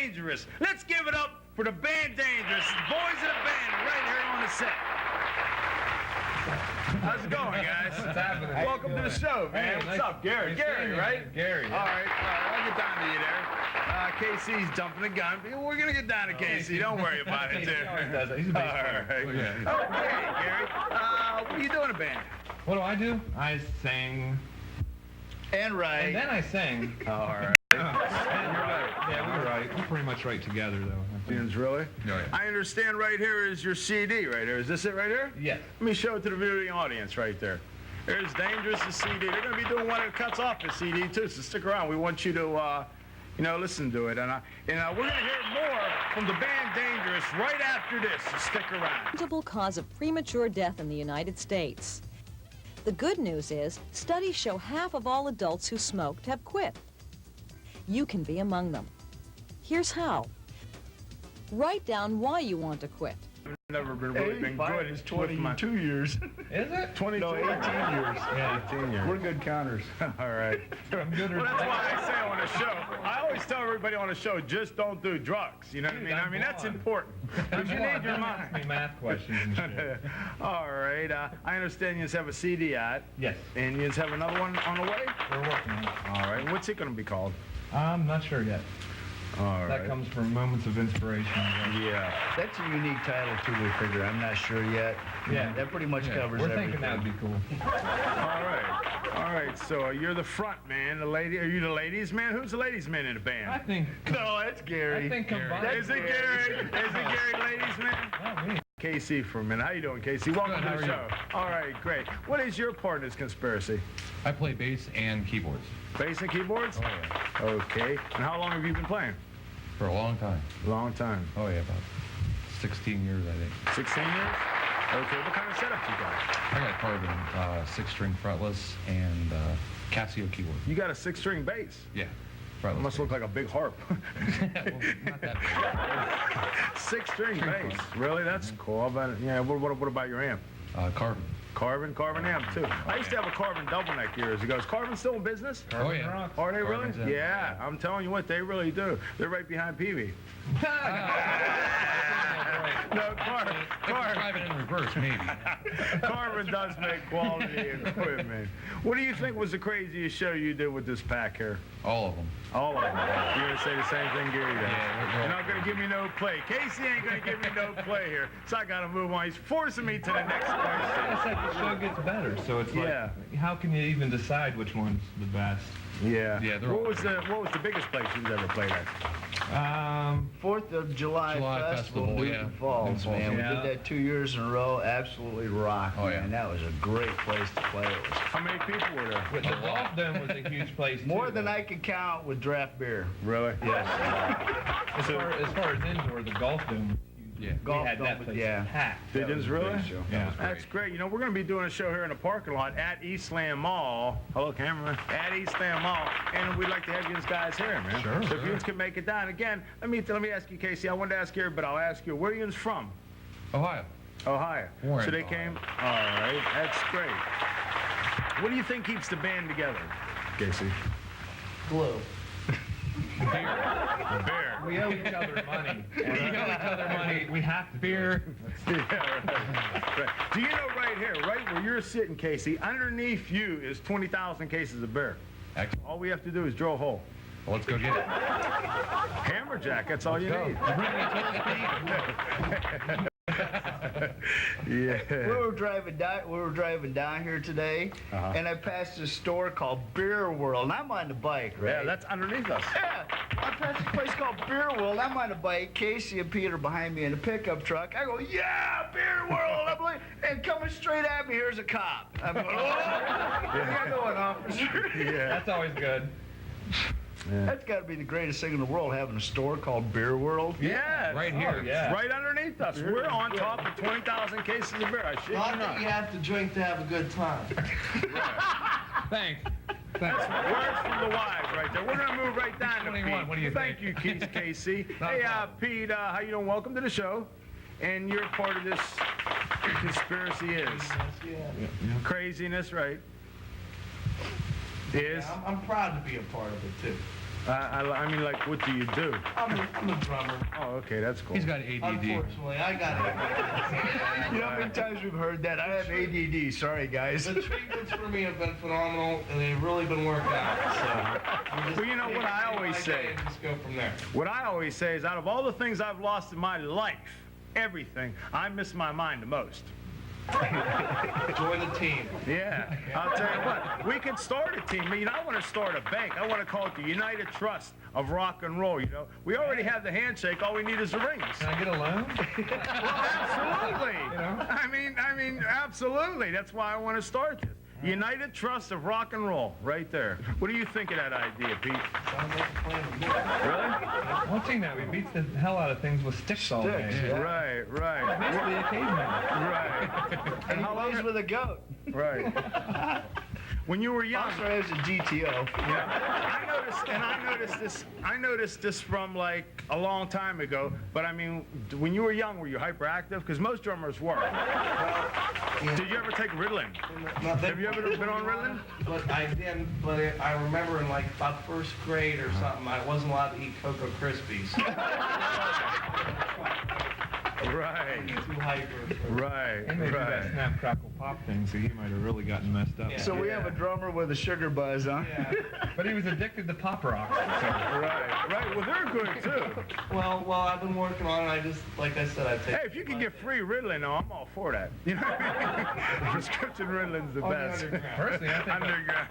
Dangerous. Let's give it up for the band Dangerous. Boys in the band right here on the set. How's it going, guys? What's happening? Welcome to the show, man. Hey, What's up, Gary? Gary, right? Gary. All right, I'll get down to you there. KC's jumping the gun. We're going to get down to KC. Don't worry about it, too. He always does it. He's a bass player. All right. Yeah. Okay, Gary. What do you do in a band? What do? I sing. And write. And then I sing. All right. And you're right. Yeah, we write. We pretty much write together, though. Really? Oh, yeah. I understand right here is your CD right here. Is this it right here? Yes. Let me show it to the viewing audience right there. There's Dangerous, the CD. They're going to be doing one that cuts off the CD, too, so stick around. We want you to, listen to it. And we're going to hear more from the band Dangerous right after this, so stick around. Preventable cause of premature death in the United States. The good news is, studies show half of all adults who smoked have quit. You can be among them. Here's how. Write down why you want to quit. Never been really been good. It's 22 years. Is it? 22 No, 18 years. Yeah, 18 years. We're good counters. All right. I'm good. Well, that's why I say on the show, I always tell everybody on the show, just don't do drugs. You know what I mean? I mean, that's important. Because you need your mind. Ask me math questions and shit. All right. I understand you just have a CD out. Yes. And you just have another one on the way? We're working on it. All right. What's it going to be called? I'm not sure yet. All right. That comes from moments of inspiration. Yeah. That's a unique title, too, we figure. I'm not sure yet. Yeah. That pretty much covers We're everything. thinking that would be cool. All right. All right. So you're the front man. The lady. Are you the ladies man? Who's the ladies man in the band? I think. No, that's Gary. I think combined. Is it Gary? Is it Gary, ladies man? Not me. KC for a minute. How you doing, KC? Welcome Good, to how the are show. All right, great. What is your part in this conspiracy? I play bass and keyboards. Bass and keyboards? Oh, yeah. Okay. And how long have you been playing? For a long time. Long time. Oh, yeah, about 16 years, I think. 16 years? Okay. What kind of setup you got? I got carbon, 6-string fretless, and Casio keyboard. You got a 6-string bass. Yeah, It fretless. must look like a big harp. Well, not that big. 6-string bass. Really? That's cool. How about it? Yeah. What about your amp? Carbon. Carbon amp too. I used to have a Carbon double neck years ago. Is Carbon still in business? Oh, yeah. rocks. Are they really? Carbon's in. Yeah, I'm telling you what, they really do. They're right behind P.V. No, Drive it in reverse, maybe. Carbon does make quality equipment. What do you think was the craziest show you did with this pack here? All of them. All of them. You're going to say the same thing Gary does. Yeah, You're not going to give me no play. Casey ain't going to give me no play here. So I got to move on. He's forcing me to the next question. I said the show gets better, so it's like, Yeah. how can you even decide which one's the best? Yeah. Yeah, they're what all was the biggest place you've ever played at? 4th of July Festival, Festival, Newton yeah. Falls, Newton man. Falls, We yeah. did that 2 years in a row. Absolutely rocked, Oh, yeah. man. That was a great place to play. It was How many people were there? But the golf dome was a huge place, more too, than though. I could count with draft beer. Really? Yes. As far as indoor, the golf dome was huge. Yeah. Golf we had dome that was- place yeah. packed. Did you really? Yeah. That's great. You know, we're going to be doing a show here in the parking lot at Eastland Mall. Hello, cameraman. At Eastland Mall. And we'd like to have you guys here, man. Sure, So if sure. you can make it down. Again, let me ask you, Casey. I wanted to ask you, but I'll ask you, where are you from? Ohio. Ohio. Warren, So they Ohio. came? All right. That's great. What do you think keeps the band together, Casey? Glue. The beer. We owe each other money. We owe each other money. We have to beer. Yeah, right. Do you know right here, right where you're sitting, Casey, underneath you is 20,000 cases of beer. Excellent. All we have to do is drill a hole. Well, let's go get it. Hammerjack, that's all you Go. need. You bring me to the speed. Yeah. We were driving down here today, and I passed this store called Beer World. And I'm on the bike, right? Yeah, that's underneath us. Yeah, I passed a place called Beer World. I'm on the bike. Casey and Peter behind me in a pickup truck. I go, yeah, Beer World. I'm like, and coming straight at me, here's a cop. I'm going, oh, where you going, officer? Yeah. That's always good. That's got to be the greatest thing in the world, having a store called Beer World. Yeah. Right here. Yeah. Right underneath us. We're on top of 20,000 cases of beer. I shit you Not that you not. have to drink to have a good time. Thanks. Words from the wise right there. We're going to move right down to 21, Pete. what do you Thank think? you, Keith, Casey. Not a Hey, problem. Pete, how you doing? Welcome to the show. And you're part of this conspiracy is. Yeah. Craziness, right? Is. I'm proud to be a part of it too. I mean, like, what do you do? I'm a drummer. Oh, okay, that's cool. He's got ADD. Unfortunately, I got it. You know how many times we've heard that? I have ADD. Sorry, guys. The treatments for me have been phenomenal, and they've really been working out. So, Well, you know what I always say? Just go from there. What I always say is, out of all the things I've lost in my life, everything, I miss my mind the most. Join the team. Yeah, I'll tell you what, we could start a team. I want to start a bank. I want to call it the United Trust of Rock and Roll, you know. We already have the handshake. All we need is the rings. Can I get a loan? Absolutely. I mean, absolutely. That's why I want to start this. United Trust of Rock and Roll, right there. What do you think of that idea, Pete? Sounds like a plan to me. Really? One thing that we beats the hell out of things with sticks all day. Sticks, yeah. Right. Basically a caveman. Right. And he plays with a goat. Right. When you were young, I'm sorry, it was a GTO. I noticed this from like a long time ago. But I mean, when you were young, were you hyperactive? Because most drummers were. Did you ever take Ritalin? Have you ever been on Ritalin? But I didn't. But I remember in like about first grade or something, I wasn't allowed to eat Cocoa Krispies. Right. Too hyper. Right. And maybe that snap, crackle, pop thing, so he might have really gotten messed up. Yeah. So we have a drummer with a sugar buzz, huh? Yeah. But he was addicted to pop rocks. So. Right. Well, they're good too. Well, I've been working on it. I just, like I said, I take. Hey, if you can get free Ritalin, though, I'm all for that. You know what I mean? Prescription Ritalin's the On the best. underground. Personally,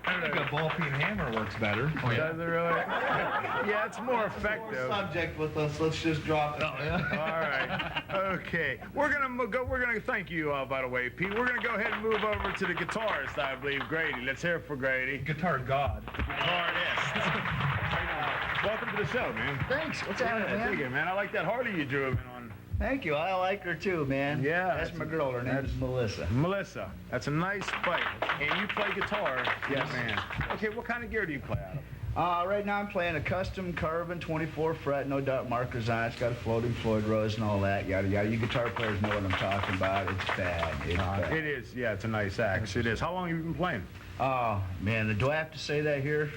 I think a ball peen hammer works better. Does it really? Yeah, it's more More effective. subject with us. Let's just drop it. All right. Okay. We're gonna thank you, by the way, Pete. We're gonna go ahead and move over to the guitarist, I believe, Grady. Let's hear it for Grady. Guitar god. Guitarist. Welcome to the show, man. Thanks. What's happening, Yeah, dig man? it, man. I like that Harley you drew in on. Thank you. I like her too, man. Yeah, That's my girl. Her name is Melissa. Melissa. That's a nice bike. And you play guitar. Yes, man. Okay, what kind of gear do you play out of? Right now I'm playing a custom carbon 24 fret, no dot markers on it. It's got a floating Floyd Rose and all that, yada yada. You guitar players know what I'm talking about. It's bad. It's bad. It is. Yeah, it's a nice axe. It is. How long have you been playing? Oh man, do I have to say that here?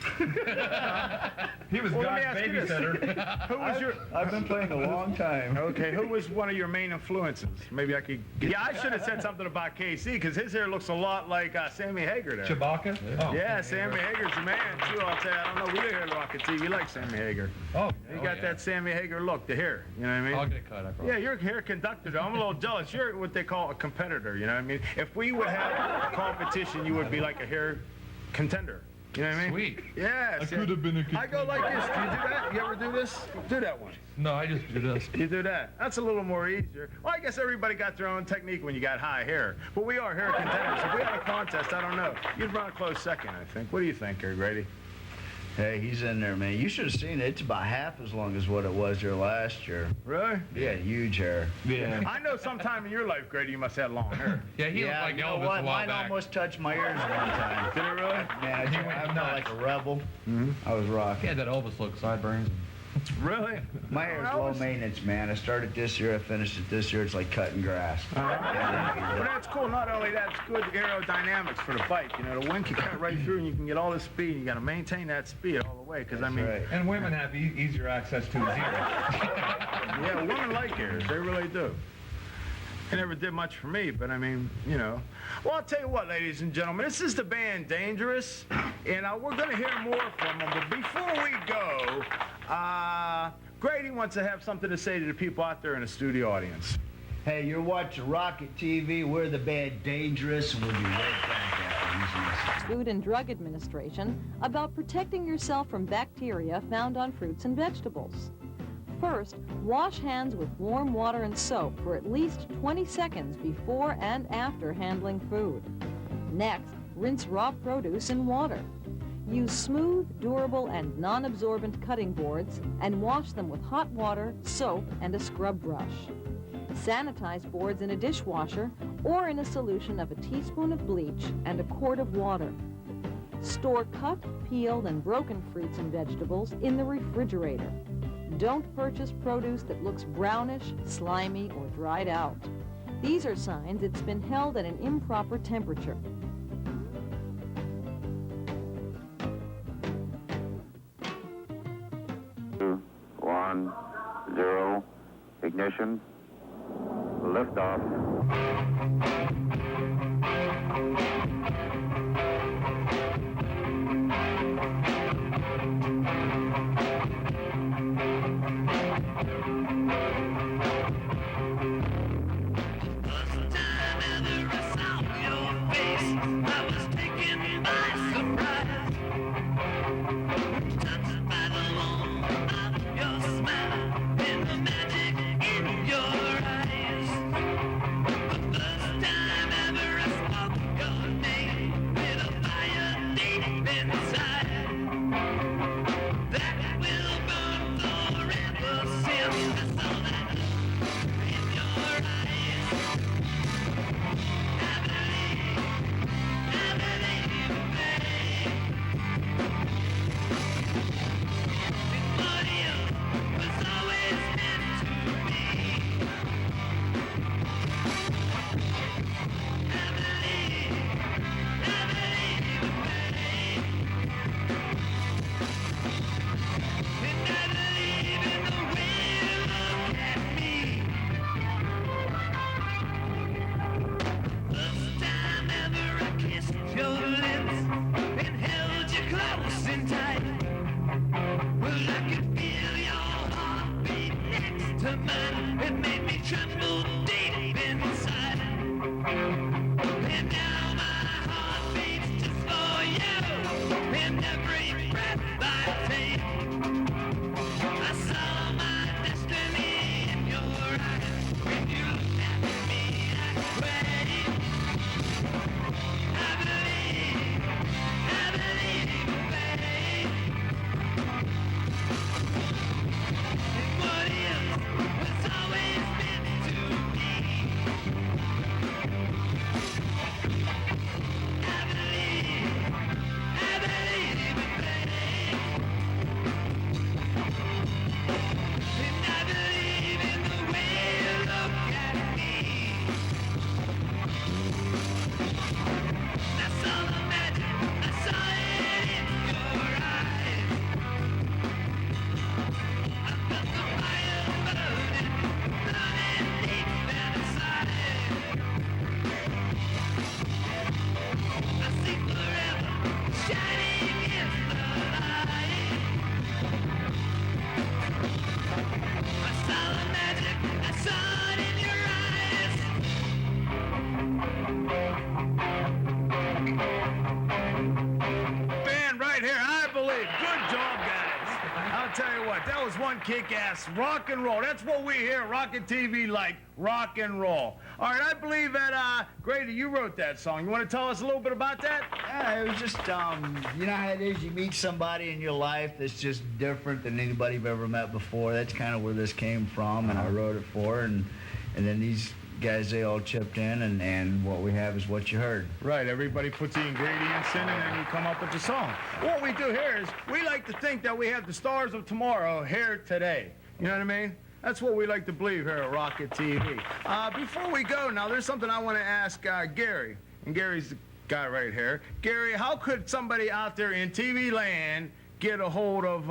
He was Well, let me God's ask you this. babysitter. Who was your... I've been playing a long time. Okay, who was one of your main influences? Maybe I could... Yeah, I should have said something about KC, because his hair looks a lot like Sammy Hagar there. Chewbacca? Oh. Yeah, Sammy Hagar's the man, too. I'll tell you, I don't know. We here at Rocket TV like Sammy Hagar. Oh, You got that Sammy Hagar look, the hair. You know what I mean? I'll get a cut, I promise. Yeah, you're a hair conductor, though. I'm a little jealous. You're what they call a competitor, you know what I mean? If we would have a competition, you would be like a hair contender. You know what I mean? Sweet. Yeah. I could have been a I go like this. Do you do that? You ever do this? Do that one. No, I just do this. You do that. That's a little more easier. Well, I guess everybody got their own technique when you got high hair. But we are hair contenders. If we had a contest, I don't know. You'd run a close second, I think. What do you think here, Grady? Hey, he's in there, man. You should have seen it. It's about half as long as what it was here last year. Really? He had huge hair. Yeah. I know sometime in your life, Grady, you must have had long hair. Yeah, he looked like you know Elvis what? a while Mine back. almost touched my ears one time. Did it really? Man, He I went felt nuts. like a rebel. Mm-hmm. I was rocking. He had that Elvis look, sideburns. Really? My hair's I low was- maintenance, man. I started this year, I finished it this year. It's like cutting grass. Well, that's cool. Not only that, it's good aerodynamics for the bike. You know, the wind can cut right through, and you can get all the speed. You got to maintain that speed all the way, because I mean, right. And women have easier access to zero. yeah, women like hairs. They really do. It never did much for me, but I mean, you know. Well, I'll tell you what, ladies and gentlemen, this is the band Dangerous, and we're going to hear more from them. But before we go, Grady wants to have something to say to the people out there in the studio audience. Hey, you're watching Rocket TV. We're the band Dangerous, and we'll be right back after these messages. Food and Drug Administration about protecting yourself from bacteria found on fruits and vegetables. First, wash hands with warm water and soap for at least 20 seconds before and after handling food. Next, rinse raw produce in water. Use smooth, durable, and non-absorbent cutting boards and wash them with hot water, soap, and a scrub brush. Sanitize boards in a dishwasher or in a solution of a teaspoon of bleach and a quart of water. Store cut, peeled, and broken fruits and vegetables in the refrigerator. Don't purchase produce that looks brownish, slimy, or dried out. These are signs it's been held at an improper temperature. 0. Ignition. Liftoff. That was one kick-ass rock and roll. That's what we here at Rocket TV like, rock and roll. All right, I believe that, Grady, you wrote that song. You want to tell us a little bit about that? Yeah, it was just, you know how it is, you meet somebody in your life that's just different than anybody you've ever met before. That's kind of where this came from, and I wrote it for, and then these guys, they all chipped in, and what we have is what you heard. Right, everybody puts the ingredients in, and then you come up with the song. What we do here is we like to think that we have the stars of tomorrow here today. You know what I mean? That's what we like to believe here at Rocket TV. Before we go, now, there's something I want to ask Gary, and Gary's the guy right here. Gary, how could somebody out there in TV land get a hold of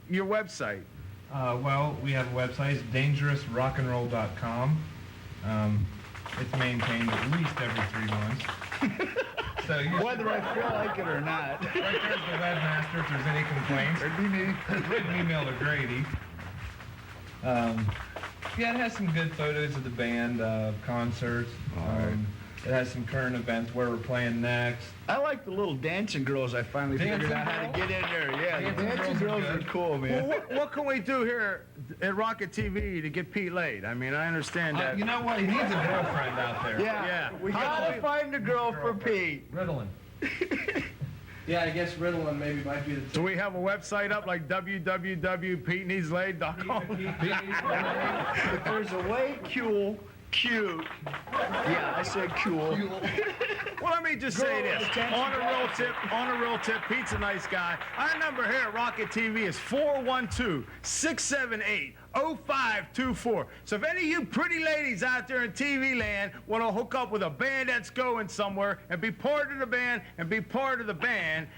your website? Well, we have a website, it's dangerousrockandroll.com. It's maintained at least every 3 months. So whether I feel like it or not. Right there's the webmaster if there's any complaints. It'd be me. You can email to Grady. Yeah, it has some good photos of the band, concerts. It has some current events, where we're playing next. I like the little dancing girls I finally figured out how to get in there. Yeah, the dancing girls are cool, man. Well, what can we do here at Rocket TV to get Pete laid? I mean, I understand that. You know what? He needs a girlfriend out there. Yeah. We gotta find a girl for Pete. Ritalin. Yeah, I guess Ritalin maybe might be the Do we have a website up like www.peteneedslaid.com? If there's a way cute. Yeah, I said cool. Well, let me just say this. On a real tip, Pete's a nice guy. Our number here at Rocket TV is 412-678-0524. So if any of you pretty ladies out there in TV land want to hook up with a band that's going somewhere and be part of the band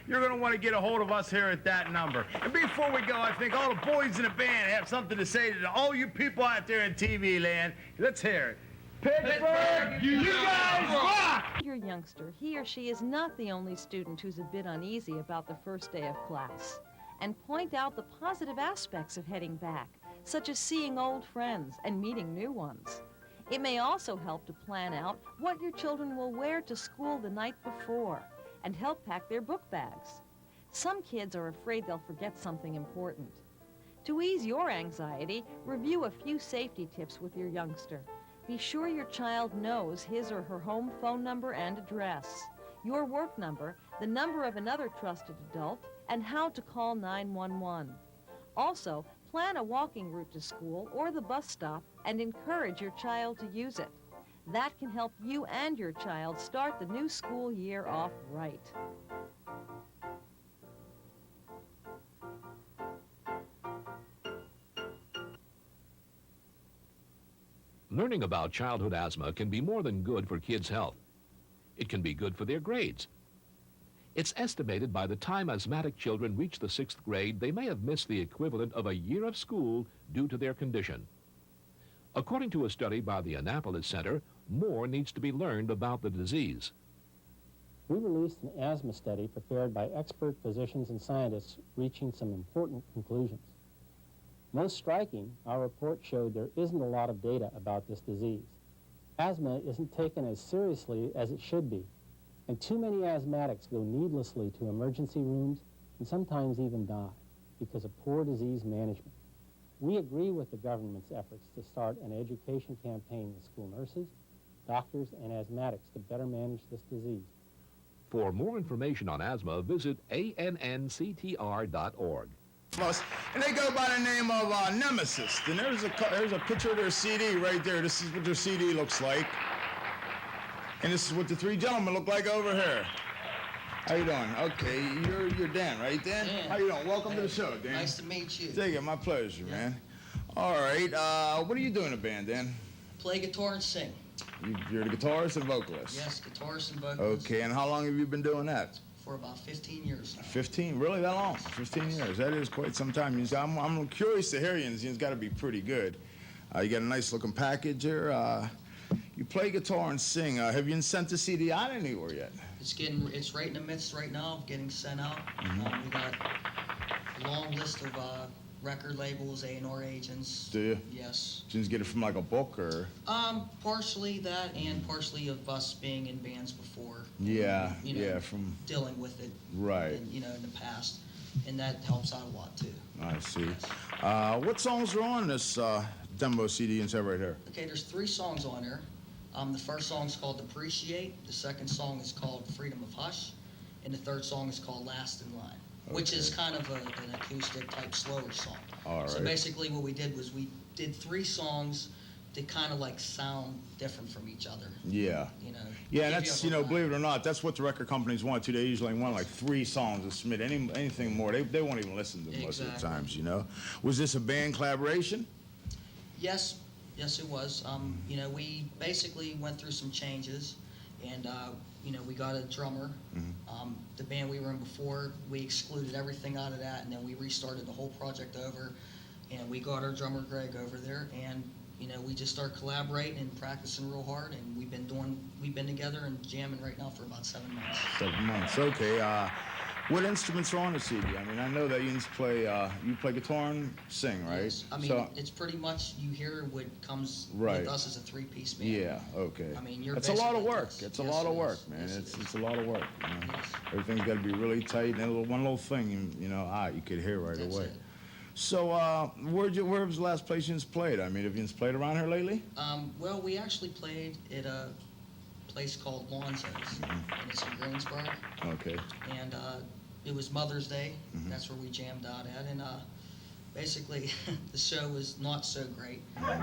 you're going to want to get a hold of us here at that number. And before we go, I think all the boys in the band have something to say to all you people out there in TV land. Let's hear it. Pittsburgh, you guys rock! Your youngster, he or she is not the only student who's a bit uneasy about the first day of class. And point out the positive aspects of heading back, such as seeing old friends and meeting new ones. It may also help to plan out what your children will wear to school the night before and help pack their book bags. Some kids are afraid they'll forget something important. To ease your anxiety, review a few safety tips with your youngster. Be sure your child knows his or her home phone number and address, your work number, the number of another trusted adult, and how to call 911. Also, plan a walking route to school or the bus stop and encourage your child to use it. That can help you and your child start the new school year off right. Learning about childhood asthma can be more than good for kids' health. It can be good for their grades. It's estimated by the time asthmatic children reach the 6th grade, they may have missed the equivalent of a year of school due to their condition. According to a study by the Annapolis Center, more needs to be learned about the disease. We released an asthma study prepared by expert physicians and scientists reaching some important conclusions. Most striking, our report showed there isn't a lot of data about this disease. Asthma isn't taken as seriously as it should be, and too many asthmatics go needlessly to emergency rooms and sometimes even die because of poor disease management. We agree with the government's efforts to start an education campaign with school nurses, doctors, and asthmatics to better manage this disease. For more information on asthma, visit annctr.org. And they go by the name of Nemesis. And there's a picture of their CD right there. This is what their CD looks like. And this is what the three gentlemen look like over here. How you doing? Okay, you're Dan, right, Dan? Dan. How you doing? Welcome to the show, Dan. Nice to meet you. Take it, my pleasure, man. All right, what are you doing in the band, Dan? Play guitar and sing. You're the guitarist and vocalist? Yes, guitarist and vocalist. Okay, and how long have you been doing that? For about 15 years now. 15? Really, that long? 15 years. That is quite some time. I'm curious to hear you, and it's got to be pretty good. You got a nice looking package here. You play guitar and sing. Have you sent the CD out anywhere yet? It's right in the midst right now of getting sent out. We got a long list of record labels, A&R agents. Do you? Yes. Did you just get it from like a book or? Partially that and partially of us being in bands before. Yeah, and, yeah, from dealing with it. Right. In the past, and that helps out a lot too. I see. Yes. What songs are on this demo CD and stuff right here? Okay, there's 3 songs on there. The first song is called Appreciate. The second song is called Freedom of Hush, and the third song is called Last in Line. Which is kind of an acoustic type slower song. All right. So basically what we did was we did 3 songs that kind of like sound different from each other. Yeah. Yeah, and that's, believe it or not, that's what the record companies want too. They usually want like 3 songs to submit. Anything more, they won't even listen to them most of the times, Was this a band collaboration? Yes, it was. We basically went through some changes, and we got a drummer. The band we were in before, we excluded everything out of that, and then we restarted the whole project over, and we got our drummer Greg over there, and we just started collaborating and practicing real hard, and we've been together and jamming right now for about 7 months. 7 months, okay. What instruments are on the CD? I mean, I know that you play guitar and sing, right? Yes. I mean, it's pretty much, you hear what comes Right. with us as a 3-piece band. Yeah, okay. I mean, you're That's a lot of basically work. us. It's a Yes, lot of it work, is. man. Yes, It's it a lot of work. Yes. Everything's got to be really tight, and one little thing, you could hear right That's away. it. So, where was the last place you played? I mean, have you played around here lately? Well, we actually played at a place called Lonzo's, and it's in Greensboro. Okay. And it was Mother's Day. That's where we jammed out at. And basically, the show was not so great, but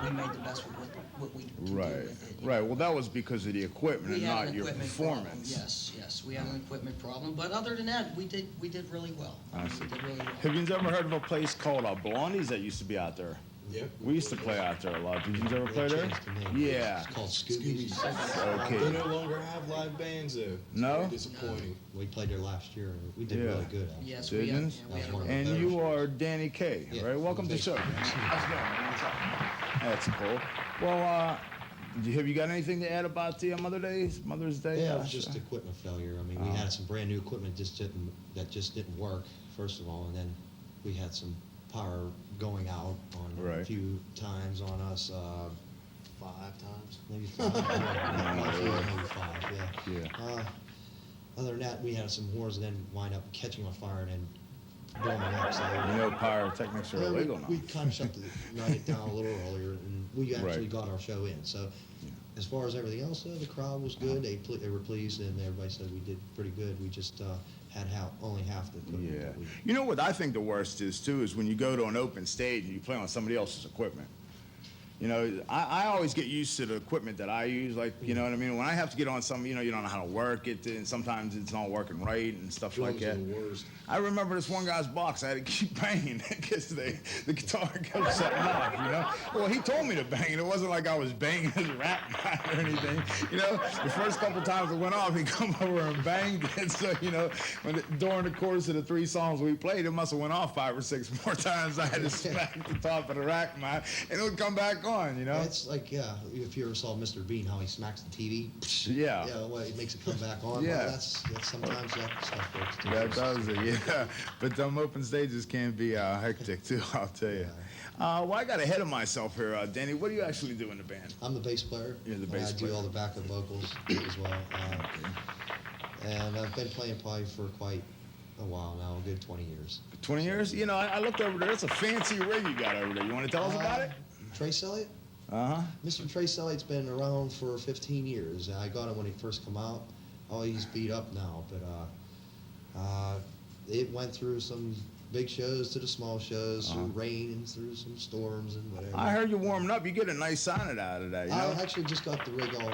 we made the best with what we could do Right, with it. right. Well, that was because of the equipment We and had not an your equipment performance. problem. Yes, we had an equipment problem, but other than that, we did really well. I see. We did really well. Have you ever heard of a place called Blondie's that used to be out there? Yep. We used to play out there a lot. Did you ever play there? Yeah. It's called Scooby's. Okay. They no longer have live bands though. It's No? very disappointing. We played there last year, and we did Yeah. really good. Actually. Yes, Didn't? we had a And you are Danny Kaye, Yeah. right? Welcome to the show. How's it going, man? What's up? That's cool. Well, have you got anything to add about the Mother's Day? Yeah, it was just equipment failure. I mean, we had some brand new equipment that just didn't work, first of all, and then we had some power going out on a few times on us. 5 times. Maybe 5. Maybe 5, yeah. Yeah. Other than that, we had some wars and then wind up catching on fire and then blowing up. So, You know pyrotechnics are illegal now. we kind of shut the night down a little earlier, and we actually got our show in. So, as far as everything else, the crowd was good. They were pleased, and everybody said we did pretty good. We just had only half the equipment. Yeah. that we- You know what I think the worst is, too, is when you go to an open stage and you play on somebody else's equipment. You know, I always get used to the equipment that I use, like, you know what I mean? When I have to get on something, you don't know how to work it, and sometimes it's not working right and stuff like Drums are that. the worst. I remember this one guy's box, I had to keep banging because the guitar kept shutting off, you know? Well, he told me to bang it. It wasn't like I was banging his rap night or anything. You know, the first couple times it went off, he come over and banged it. So, during the course of the 3 songs we played, it must have went off 5 or 6 more times. I had to smack the top of the rack mount, and it would come back on, It's like, if you ever saw Mr. Bean, how he smacks the TV. Yeah. Yeah, well, it makes it come back on. Yeah. Well, that's sometimes that stuff works too. That does it, yeah. But them open stages can be hectic, too, I'll tell you. Well, I got ahead of myself here. Danny, what do you actually do in the band? I'm the bass player. You're the bass I player. do all the backup vocals as well. And I've been playing probably for quite a while now, a good 20 years. 20 years? I looked over there. It's a fancy rig you got over there. You want to tell us about it? Trace Elliott? Uh-huh. Mr. Trace Elliott's been around for 15 years. I got him when he first come out. Oh, he's beat up now, but it went through some big shows to the small shows, through rain and through some storms and whatever. I heard you warming up. You get a nice sound out of that, you know? I actually just got the rig all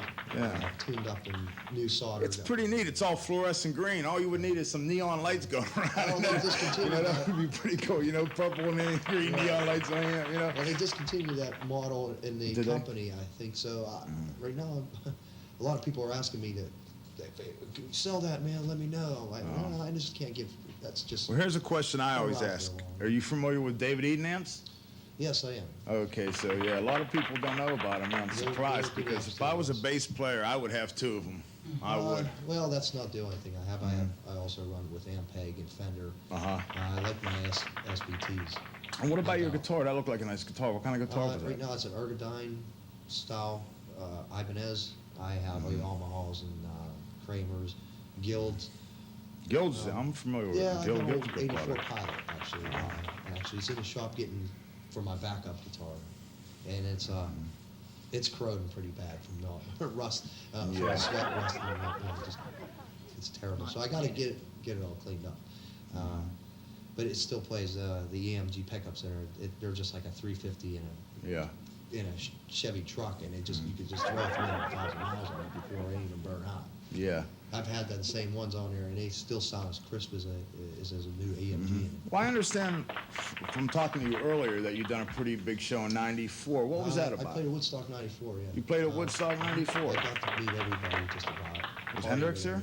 tuned up and new soldered. It's pretty neat. It's all fluorescent green. All you would need is some neon lights going around. Oh, they discontinued that would be pretty cool. Purple and then green neon lights on it, Well, they discontinued that model in the company, I think. So right now, a lot of people are asking me can you sell that, man? Let me know. Well, I just can't give. That's just. Well, here's a question I always ask. Are you familiar with David Eden amps? Yes, I am. Okay, so yeah, a lot of people don't know about him. I'm surprised because if I was a bass player, I would have 2 of them. I would. Well, that's not the only thing I have. I also run with Ampeg and Fender. I like my SBTs. And what about your guitar? That looked like a nice guitar. What kind of guitar was that? Right now, it's an Ergodyne style Ibanez. I have Yamahas and Kramers, Guilds. Guilds, I'm familiar with Yeah, I Guilds. got Guilds an are good 84 product. Pilot, actually. Actually, it's in the shop getting for my backup guitar. And it's corroding pretty bad from the rust, from the sweat rusting. It's terrible. So I got to get it all cleaned up. But it still plays the EMG pickups that they're just like a 350 in a Chevy truck, and you could just throw 300,000 miles on it before it even burn out. Yeah. I've had the same ones on there, and they still sound as crisp as a new EMG. Well, I understand from talking to you earlier that you've done a pretty big show in '94. What was that about? I played at Woodstock '94, yeah. You played at Woodstock '94? I got to meet everybody just about. Was Hendrix there?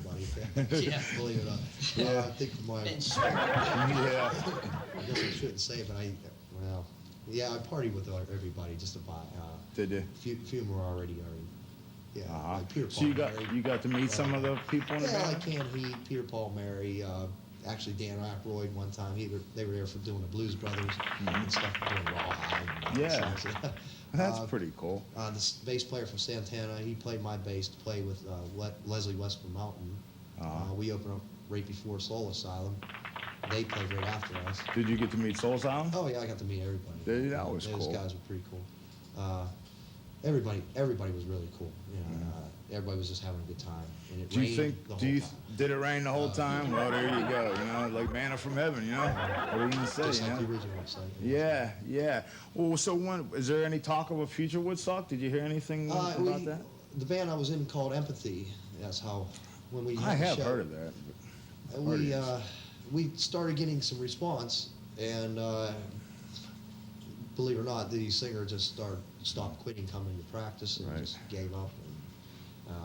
Yeah. Believe it or not. Yeah. I think my... Yeah. I guess I shouldn't say, but I partied with everybody just about. Did you? Few more already. Yeah. Like Peter Paul. So you got to meet some of the people in the band? Like Ken Heat, Peter Paul Mary, actually Dan Aykroyd one time. They were there for doing the Blues Brothers and stuff, doing Rawhide. Yeah. That's pretty cool. The bass player from Santana, he played my bass to play with Leslie Western Mountain. We opened up right before Soul Asylum. They played right after us. Did you get to meet Soul Asylum? Oh yeah, I got to meet everybody. That was cool. Those guys were pretty cool. everybody was really cool. You know, everybody was just having a good time. And it Do you rained think? the Do whole you time. did it rain the whole time? Well, there you go. You know, like manna from heaven. You know, what are you gonna say? Just You like know? the original website. Yeah, yeah. Well, so when is there any talk of a future Woodstock? Did you hear anything about that? The band I was in called Empathy. That's how when we. I had the have show, heard of that. we started getting some response, and believe it or not, the singer just stopped quitting coming to practice and just gave up, and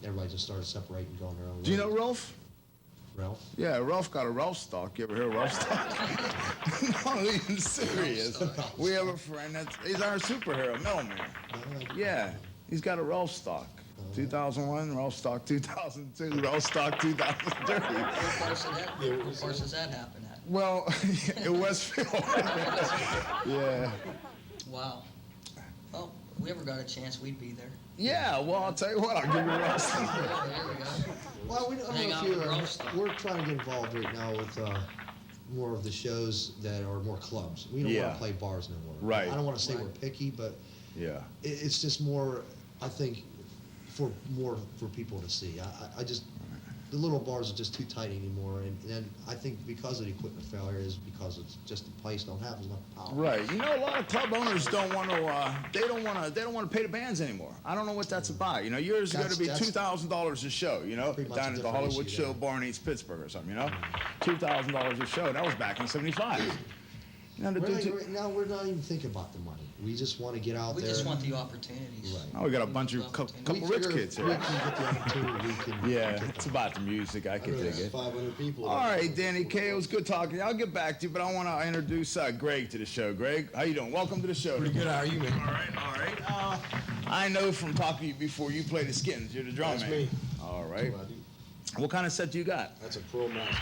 everybody just started separating, going their own way. Do you know Ralph? Ralph? Yeah, Ralph got a Ralph stock. You ever hear of Ralph stock? No, even serious. We have a friend he's our superhero, Melman. Yeah, he's got a Ralph stock. 2001, Ralph stock 2002, Ralph stock 2003. What course does that happen at? Well, in Westfield. Yeah. Wow. Well, if we ever got a chance, we'd be there. Yeah, well, I'll tell you what, I'll give you a Ralph stock. Yeah, there we go. Well, I don't Hang know out if with Ralph we're trying to get involved right now with more of the shows that are more clubs. We don't want to play bars no more. Right. I don't want to say we're picky, but Yeah. it's just more, I think, for people to see. I just, the little bars are just too tight anymore, and then I think because of the equipment failure is because it's just the place don't have as much power. Right. You know, a lot of club owners don't want to. They don't want to pay the bands anymore. I don't know what that's about. You know, years ago to be $2,000 a show. You know, Pretty much down a at the different Hollywood issue show, there. Barn Eats Pittsburgh or something. You know, $2,000 a show. That was back in '75. You know, Right now we're not even thinking about the money. We just want to get out We there. just want the opportunities. Right. Oh, we got a bunch of couple We rich figure kids if here. we can get the opportunity, we can Yeah, get it's them. about the music. I can dig it. 500 people. All right, Danny K, it was good talking to you. I'll get back to you, but I want to introduce Greg to the show. Greg, how you doing? Welcome to the show. Pretty good. How are you, man? All right. I know from talking to you before you play the skins. You're the drum That's man. me. All right. That's what I do. What kind of set do you got? That's a Pro Masters.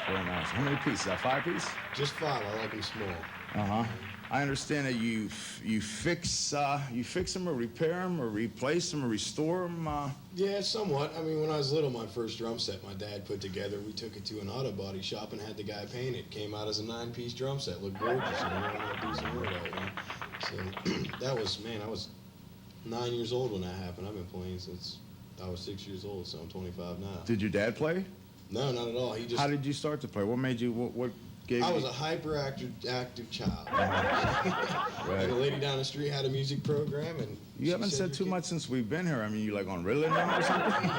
Very nice. How many pieces? That 5 piece? Just 5. I like them small. Uh-huh. I understand that you fix them or repair them or replace them or restore them. Yeah, somewhat. I mean, when I was little, my first drum set my dad put together, we took it to an auto body shop and had the guy paint it. Came out as a 9-piece drum set. Looked gorgeous. And we wanted to do some more of that, you know? So that was, man, I was 9 years old when that happened. I've been playing since I was 6 years old, so I'm 25 now. Did your dad play? No, not at all. He just. How did you start to play? What made you? What gave I you? was a hyperactive child. Right. And a lady down the street had a music program, and You she haven't said "Your too kid-" much since we've been here. I mean, you like on Ritalin now or something?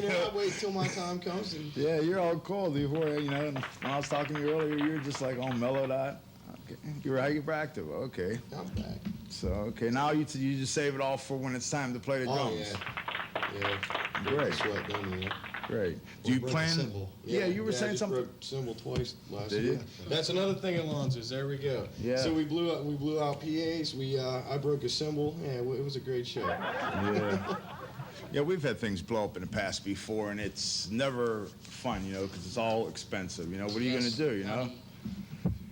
You know, I wait till my time comes, and Yeah, you're all cool before, you know, when I was talking to you earlier, you were just like on mellowed out. Okay, you're hyperactive, okay. I'm back. So, okay, now you just save it all for when it's time to play the drums. Oh yeah, yeah. Great. Sweat, don't you? Great. Do Or you break a plan? cymbal. Yeah, you were I saying just something. broke cymbal twice last Did year. you? That's another thing at Lonzo's. There we go. Yeah. So we blew out PAs. I broke a cymbal. Yeah, it was a great show. Yeah. Yeah, we've had things blow up in the past before, and it's never fun, you know, because it's all expensive. You know, what are you going to do, you know?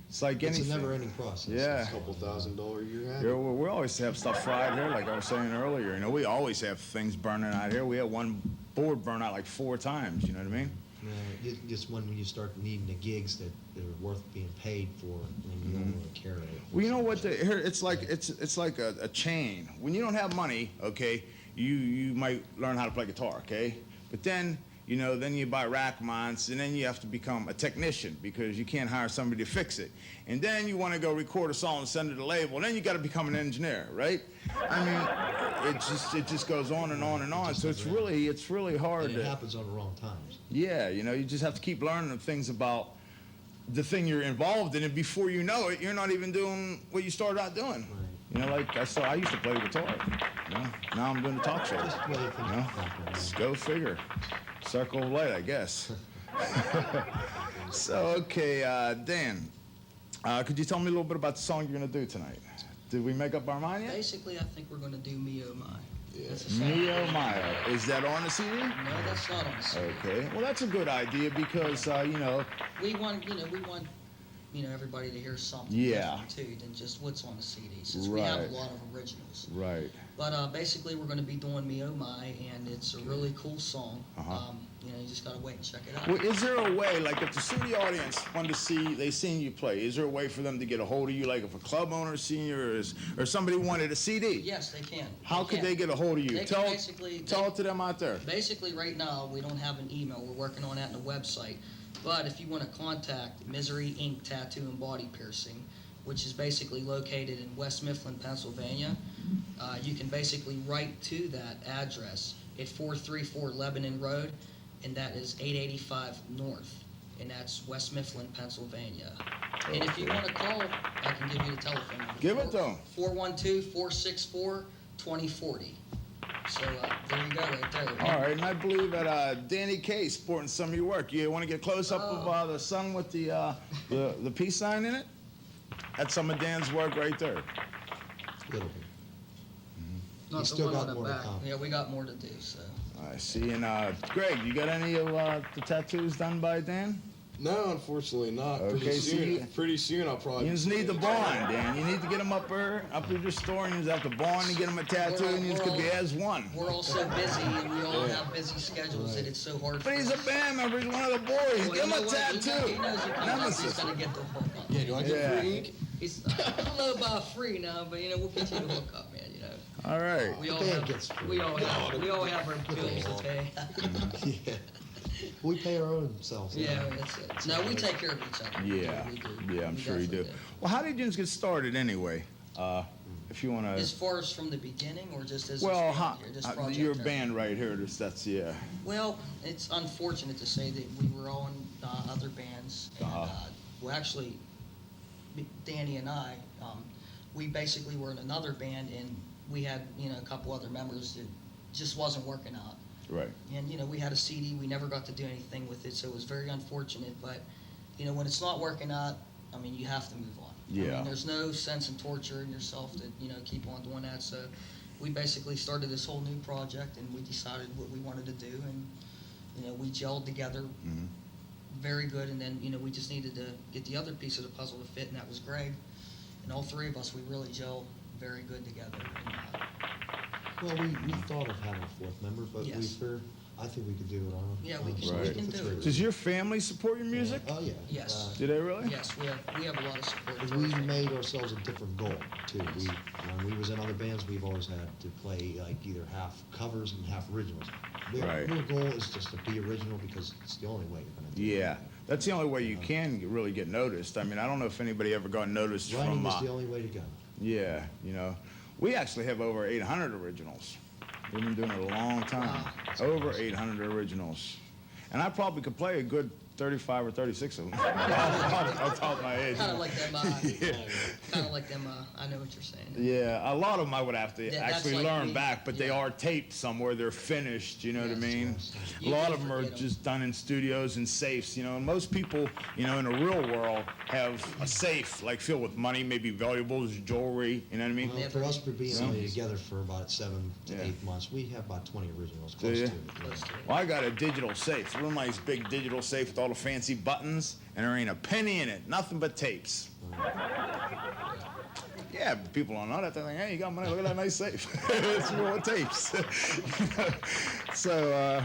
It's like It's anything. a never-ending process. Yeah. $2,000 a year. Yeah, we always have stuff fried here, like I was saying earlier. You know, we always have things burning out here. We had one board burn out like 4 times. You know what I mean? Just when you start needing the gigs that are worth being paid for, and you don't really care. Well, you know what? Here, it's like a chain. When you don't have money, okay, you might learn how to play guitar, okay, but then. You know, then you buy rack mounts, and then you have to become a technician because you can't hire somebody to fix it. And then you want to go record a song and send it to the label, and then you got to become an engineer, right? I mean, it just goes on and on and on. So it's really hard. And it happens on the wrong times. Yeah, you know, you just have to keep learning things about the thing you're involved in, and before you know it, you're not even doing what you started out doing. Right. You know, like I used to play the guitar. You know, now I'm doing the talk shows. Just the way things You know, happen. just go figure. Circle of light, I guess. So, okay, Dan, could you tell me a little bit about the song you're going to do tonight? Did we make up our mind yet? Basically, I think we're going to do Me Oh My. Yeah. That's the song. Me Oh My. Is that on the CD? No, that's not on the CD. Okay. Well, that's a good idea because, you know, We want you know, everybody to hear something Yeah. different too than just what's on the CD, since we have Right. a lot of originals. Right. But basically, we're going to be doing Me Oh My, and it's a really cool song. Uh-huh. You know, you just got to wait and check it out. Well, is there a way, like if the studio audience wanted to see, they seen you play, is there a way for them to get a hold of you, like if a club owner seen you or somebody wanted a CD? Yes, they can. How could can. they get a hold of you? They can Tell basically- tell it to them out there. Basically, right now, we don't have an email. We're working on that in the website. But if you want to contact Misery Ink Tattoo and Body Piercing, which is basically located in West Mifflin, Pennsylvania, you can basically write to that address at 434 Lebanon Road, and that is 885 North, and that's West Mifflin, Pennsylvania. And if you want to call, I can give you the telephone number. Give it to 'em. 412-464-2040. So there you go, right there. All right, and I believe that Danny K sporting some of your work. You want to get close up of the sun with the peace sign in it? That's some of Dan's work right there. Little bit. Not He's the still one got on the more to back. come. Yeah, we got more to do, so. I see. And Greg, you got any of the tattoos done by Dan? No, unfortunately not. Okay, so Pretty soon I'll probably. You just need the bond, Dan. You need to get them up at your store, and you just have to bond and get them a tattoo, and you just could be as one. We're all so busy, and we all have busy schedules that it's so hard. But he's a band member. He's one of the boys. Well, Give him you know a what? tattoo. He knows you come up, he's gonna get the hook up. Yeah, do I get free ink? He's, I don't know about free now, but you know, we'll get you the hook up, man, you know. All right. We all band have, gets free. we all have our bills to pay. Yeah. We pay our own selves. Yeah, that's it. No, we take care of each other. Yeah. We do. Yeah, I'm We sure you do. definitely Well, how did you just get started anyway? If you want As to. far as from the beginning, or just as Well, a how, here, just project your time? band right here. That's yeah. Well, it's unfortunate to say that we were all in other bands. And, well, actually, Danny and I, we basically were in another band, and we had, you know, a couple other members that just wasn't working out. Right. And, you know, we had a CD, we never got to do anything with it, so it was very unfortunate. But, you know, when it's not working out, I mean, you have to move on. I Yeah. mean, there's no sense in torturing yourself to, you know, keep on doing that. So we basically started this whole new project, and we decided what we wanted to do, and, you know, we gelled together very good. And then, you know, we just needed to get the other piece of the puzzle to fit, and that was Greg. And all three of us, we really gel very good together. And, Well, we thought of having a fourth member, but Yes. I think we could do it on. Yeah, we can- we with can the do three it. of Does us. your family support your music? Oh yeah. Yes. Do they really? yes, we have a lot of support. And we made ourselves a different goal too. When we was in other bands, we've always had to play like either half covers and half originals. Right. Our goal is just to be original because it's the only way you're gonna do it. Yeah. That's the only way you can really get noticed. I mean, I don't know if anybody ever got noticed Writing from. is the only way to go. Yeah, you know, we actually have over 800 originals. We've been doing it a long time. Wow. Over 800 originals. And I probably could play a good 35 or 36 of them. I'll top my head. Kind of like them, Yeah. kind of like them, I know what you're saying. Yeah, a lot of them I would have to That's actually like learn me. back, but they Yeah. are taped somewhere. They're finished, you know what I Yes, mean? yes. A You lot can of them are forget 'em. just done in studios and safes, you know. And most people, you know, in the real world have a safe, like filled with money, maybe valuables, jewelry, you know what I mean? Well, for us, for being Yeah. only together for about 7 to Yeah. 8 months, we have about 20 originals, Do close you? to it. Close to it. Well, I got a digital safe, a real nice big digital safe with all the fancy buttons, and there ain't a penny in it, nothing but tapes. Yeah, but people don't know that. They're like, hey, you got money, look at that nice safe. It's full of tapes. So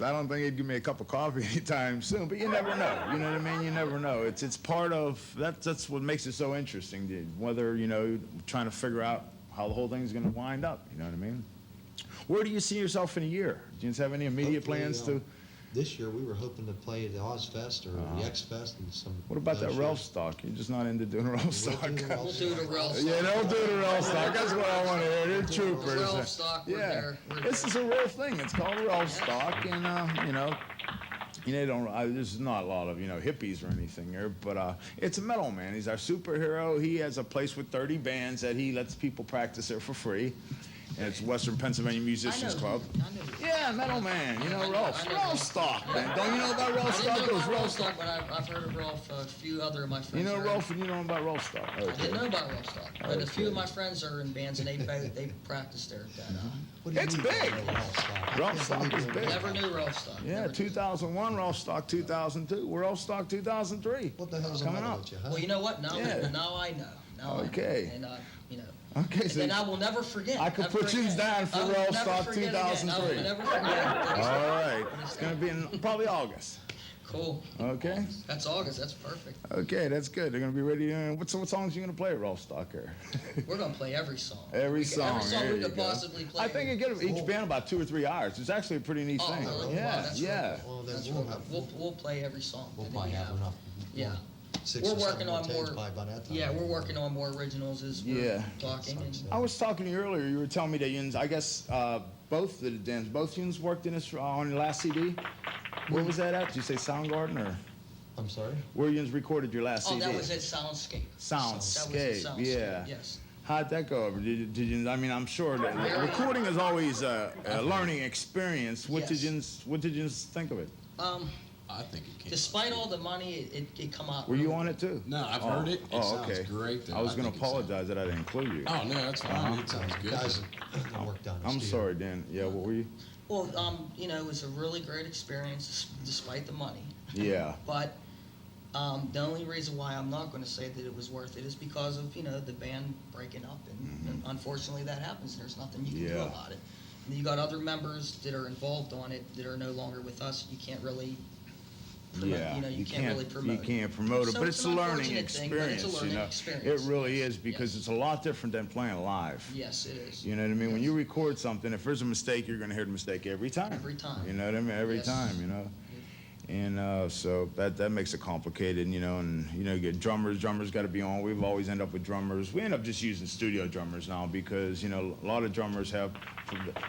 I don't think he'd give me a cup of coffee anytime soon, but you never know. You know what I mean? You never know. It's part of, that's what makes it so interesting, dude. Whether, you know, trying to figure out how the whole thing's gonna wind up, you know what I mean? Where do you see yourself in a year? Do you have any immediate Hopefully, plans to? This year, we were hoping to play at the Ozfest or the X-Fest and some. What about that shows. Ralph stock? You're just not into doing Ralph stock. do the Ralph We'll do the Ralph Yeah, stock. don't do the Ralph stock. That's what I want to hear. They're troopers. Ralph stock, we're Yeah, there. We're this there. is a real thing. It's called Ralph stock, and you know, there's not a lot of hippies or anything here, but it's a metal man. He's our superhero. He has a place with 30 bands that he lets people practice there for free. and it's Western Pennsylvania Musicians Club. I know. Yeah, Metal Man. You know Ralph Stock, man. Don't you know about Ralph Stock? I didn't know about Ralph Stock, but I've heard of Ralph. A few other of my friends. You know are Ralph, and you know about Ralph Stock. Okay. I didn't know about Ralph Stock, but a few of my friends are in bands, and they practice there. It's big. Ralph Stock is big. Never knew Ralph Stock. Yeah, 2001, Ralph Stock 2002, Ralph Stock 2003. What the hell's coming the matter up? with you, huh? Well, you know what? Now I know. Now Okay. I know. And you know. Okay, so and I will never forget. I could put you down for Ralph Stock 2003. I will never forget. All right. It's going to be in probably August. Cool. Okay. That's August. That's perfect. Okay, that's good. They're going to be ready. What songs are you going to play, Ralph Stock here? We're going to play every song. Every song There we you could possibly play. I think it get each band about 2 or 3 hours. It's actually a pretty neat thing. Really? Yeah, Wow, that's yeah. Well, then That's we'll real have, good. We'll play every song. we'll that probably we have enough. Yeah. 6 We're or 7 working more on tapes more. by that time. Yeah, we're working on more originals as we're talking. And I was talking to you earlier. You were telling me that I guess both units worked in this on your last CD. Where was that at? Did you say Soundgarden or? I'm sorry? Where you recorded your last CD? that was at Soundscape. Soundscape, That was at Soundscape, yeah. Yes. How'd that go over? Did you? I mean, I'm sure that recording is always a learning experience. What did you think of it? I think it came. Despite all the money, it come out. Were you on it too? No, I've heard it. It sounds great. I was going to apologize that I didn't include you. Oh no, that's fine. It sounds good. Guys, work down the I'm studio. sorry, Dan. Yeah, what were you? Well, it was a really great experience despite the money. Yeah. But the only reason why I'm not going to say that it was worth it is because of the band breaking up, and unfortunately that happens. And there's nothing you can do about it. And you got other members that are involved on it that are no longer with us. You can't really. You can't really promote. You can't promote it, So but it's a learning unfortunate thing, but experience. it's a learning experience. It really is because it's a lot different than playing live. Yes, it is. You know what I mean? When you record something, if there's a mistake, you're going to hear the mistake every time. Every time. You know what I mean? Every Yes. time. You know. And so that makes it complicated, and you get drummers got to be on. We've always end up with drummers. We end up just using studio drummers now because a lot of drummers have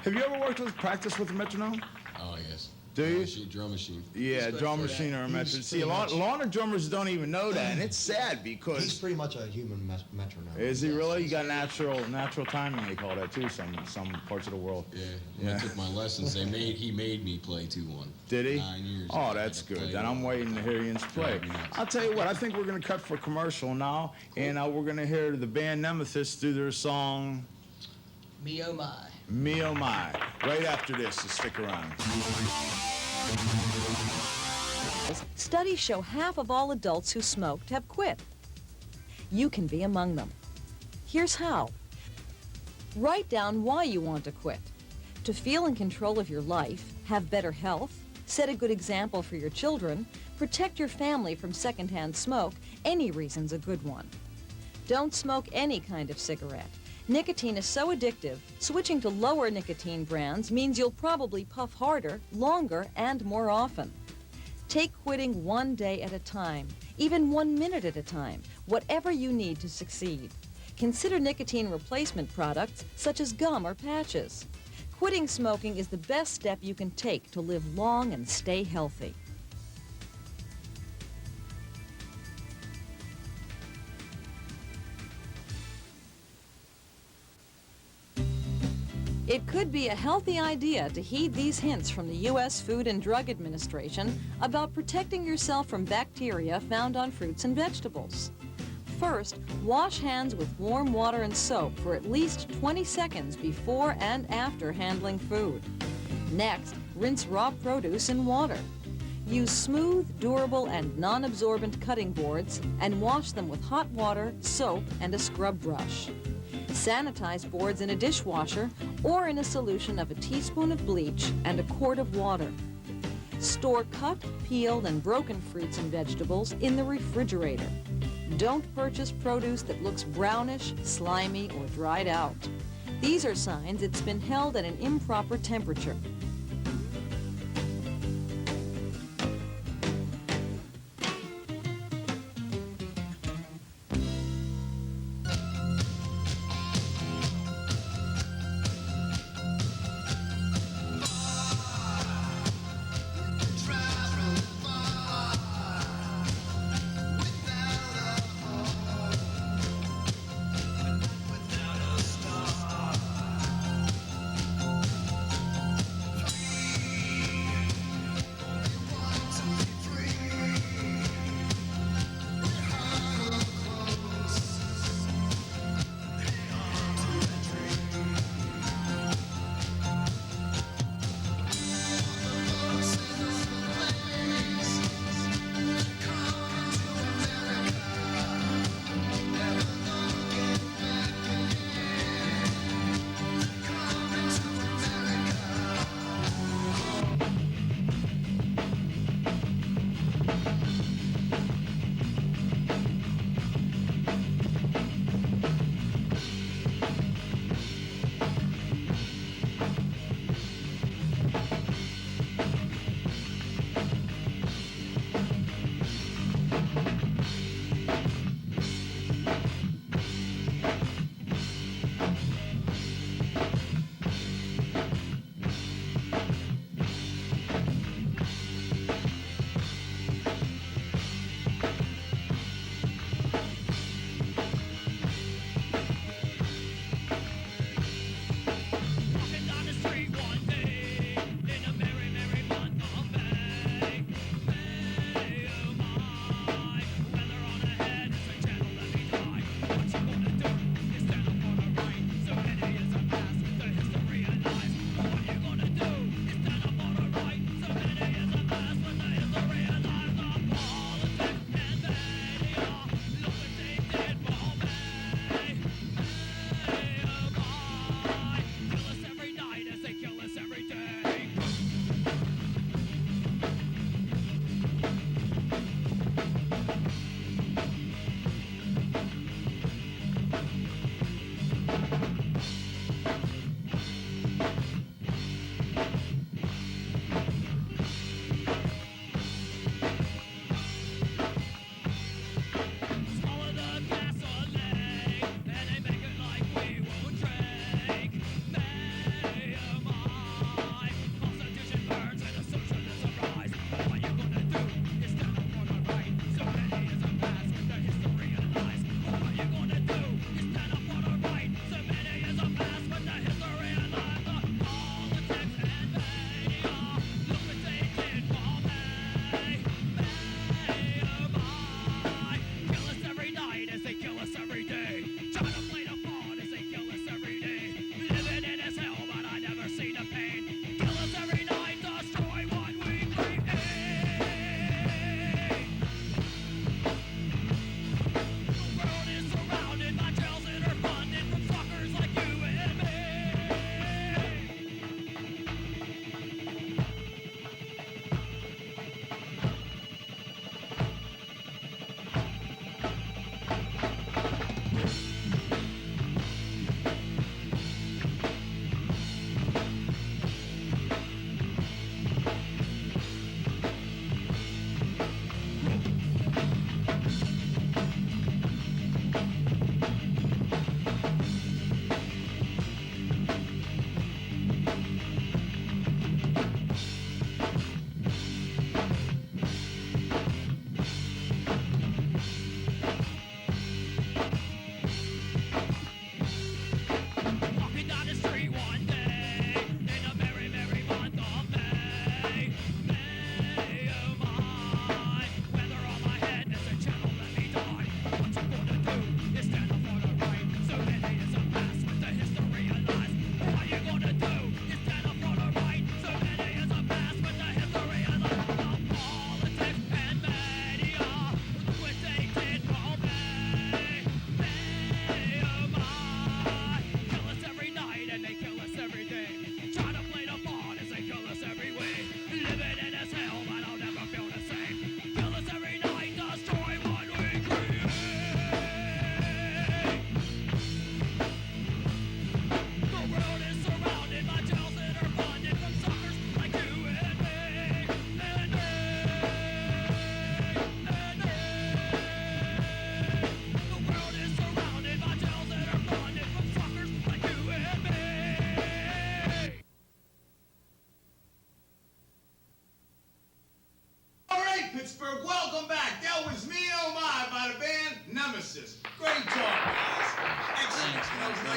you ever practiced with a metronome? Oh yes. Do you? Drum machine. Yeah, drum machine or a metronome. See, a lot of drummers don't even know that, and it's sad because He's pretty much a human metronome. Is he really? You got natural timing. They call that too. Some parts of the world. Yeah. When I took my lessons, he made me play 2-1. Did he? 9 years. Oh, that's good. Then I'm waiting to hear you play. I'll tell you what. I think we're gonna cut for commercial now, and we're gonna hear the band Nemesis do their song Me Oh My. Me Oh My. Right after this, so stick around. Studies show half of all adults who smoked have quit. You can be among them. Here's how. Write down why you want to quit. To feel in control of your life, have better health, set a good example for your children, protect your family from secondhand smoke, any reason's a good one. Don't smoke any kind of cigarette. Nicotine is so addictive, switching to lower nicotine brands means you'll probably puff harder, longer, and more often. Take quitting one day at a time, even 1 minute at a time, whatever you need to succeed. Consider nicotine replacement products such as gum or patches. Quitting smoking is the best step you can take to live long and stay healthy. It could be a healthy idea to heed these hints from the U.S. Food and Drug Administration about protecting yourself from bacteria found on fruits and vegetables. First, wash hands with warm water and soap for at least 20 seconds before and after handling food. Next, rinse raw produce in water. Use smooth, durable, and non-absorbent cutting boards and wash them with hot water, soap, and a scrub brush. Sanitize boards in a dishwasher or in a solution of a teaspoon of bleach and a quart of water. Store cut, peeled, and broken fruits and vegetables in the refrigerator. Don't purchase produce that looks brownish, slimy, or dried out. These are signs it's been held at an improper temperature.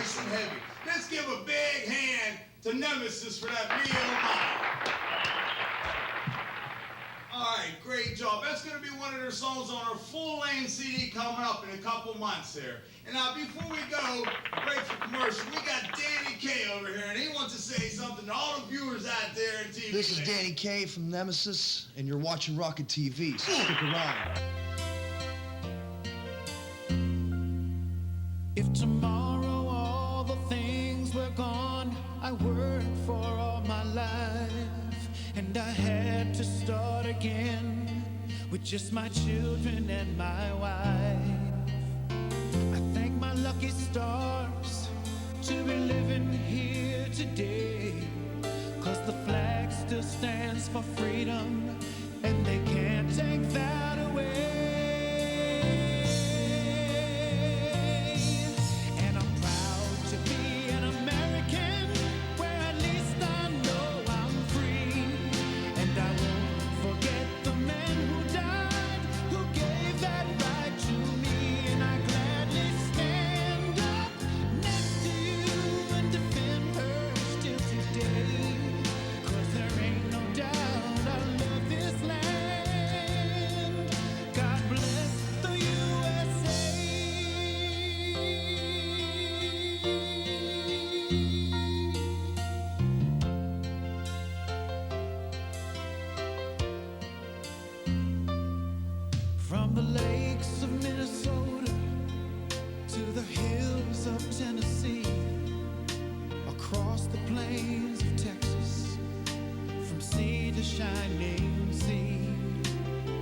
nice and heavy. Let's give a big hand to Nemesis for that real high. All right, great job. That's going to be one of their songs on our full-length CD coming up in a couple months here. And now, before we go, break for commercial, we got Danny Kaye over here, and he wants to say something to all the viewers out there in TV. This is Danny Kaye from Nemesis, and you're watching Rocket TV, so stick around. If tomorrow all the things were gone I worked for all my life, and I had to start again with just my children and my wife, I thank my lucky stars to be living here today, 'cause the flag still stands for freedom and they can't take that away. And I'm proud to be an American, where at least I know I'm free. And I won't forget the men who died, who gave that right to me. And I gladly stand up next to you and defend her still today. 'Cause there ain't no doubt I love this land. God bless the USA. From the lakes of Minnesota to the hills of Tennessee, across the plains of Texas, from sea to shining sea,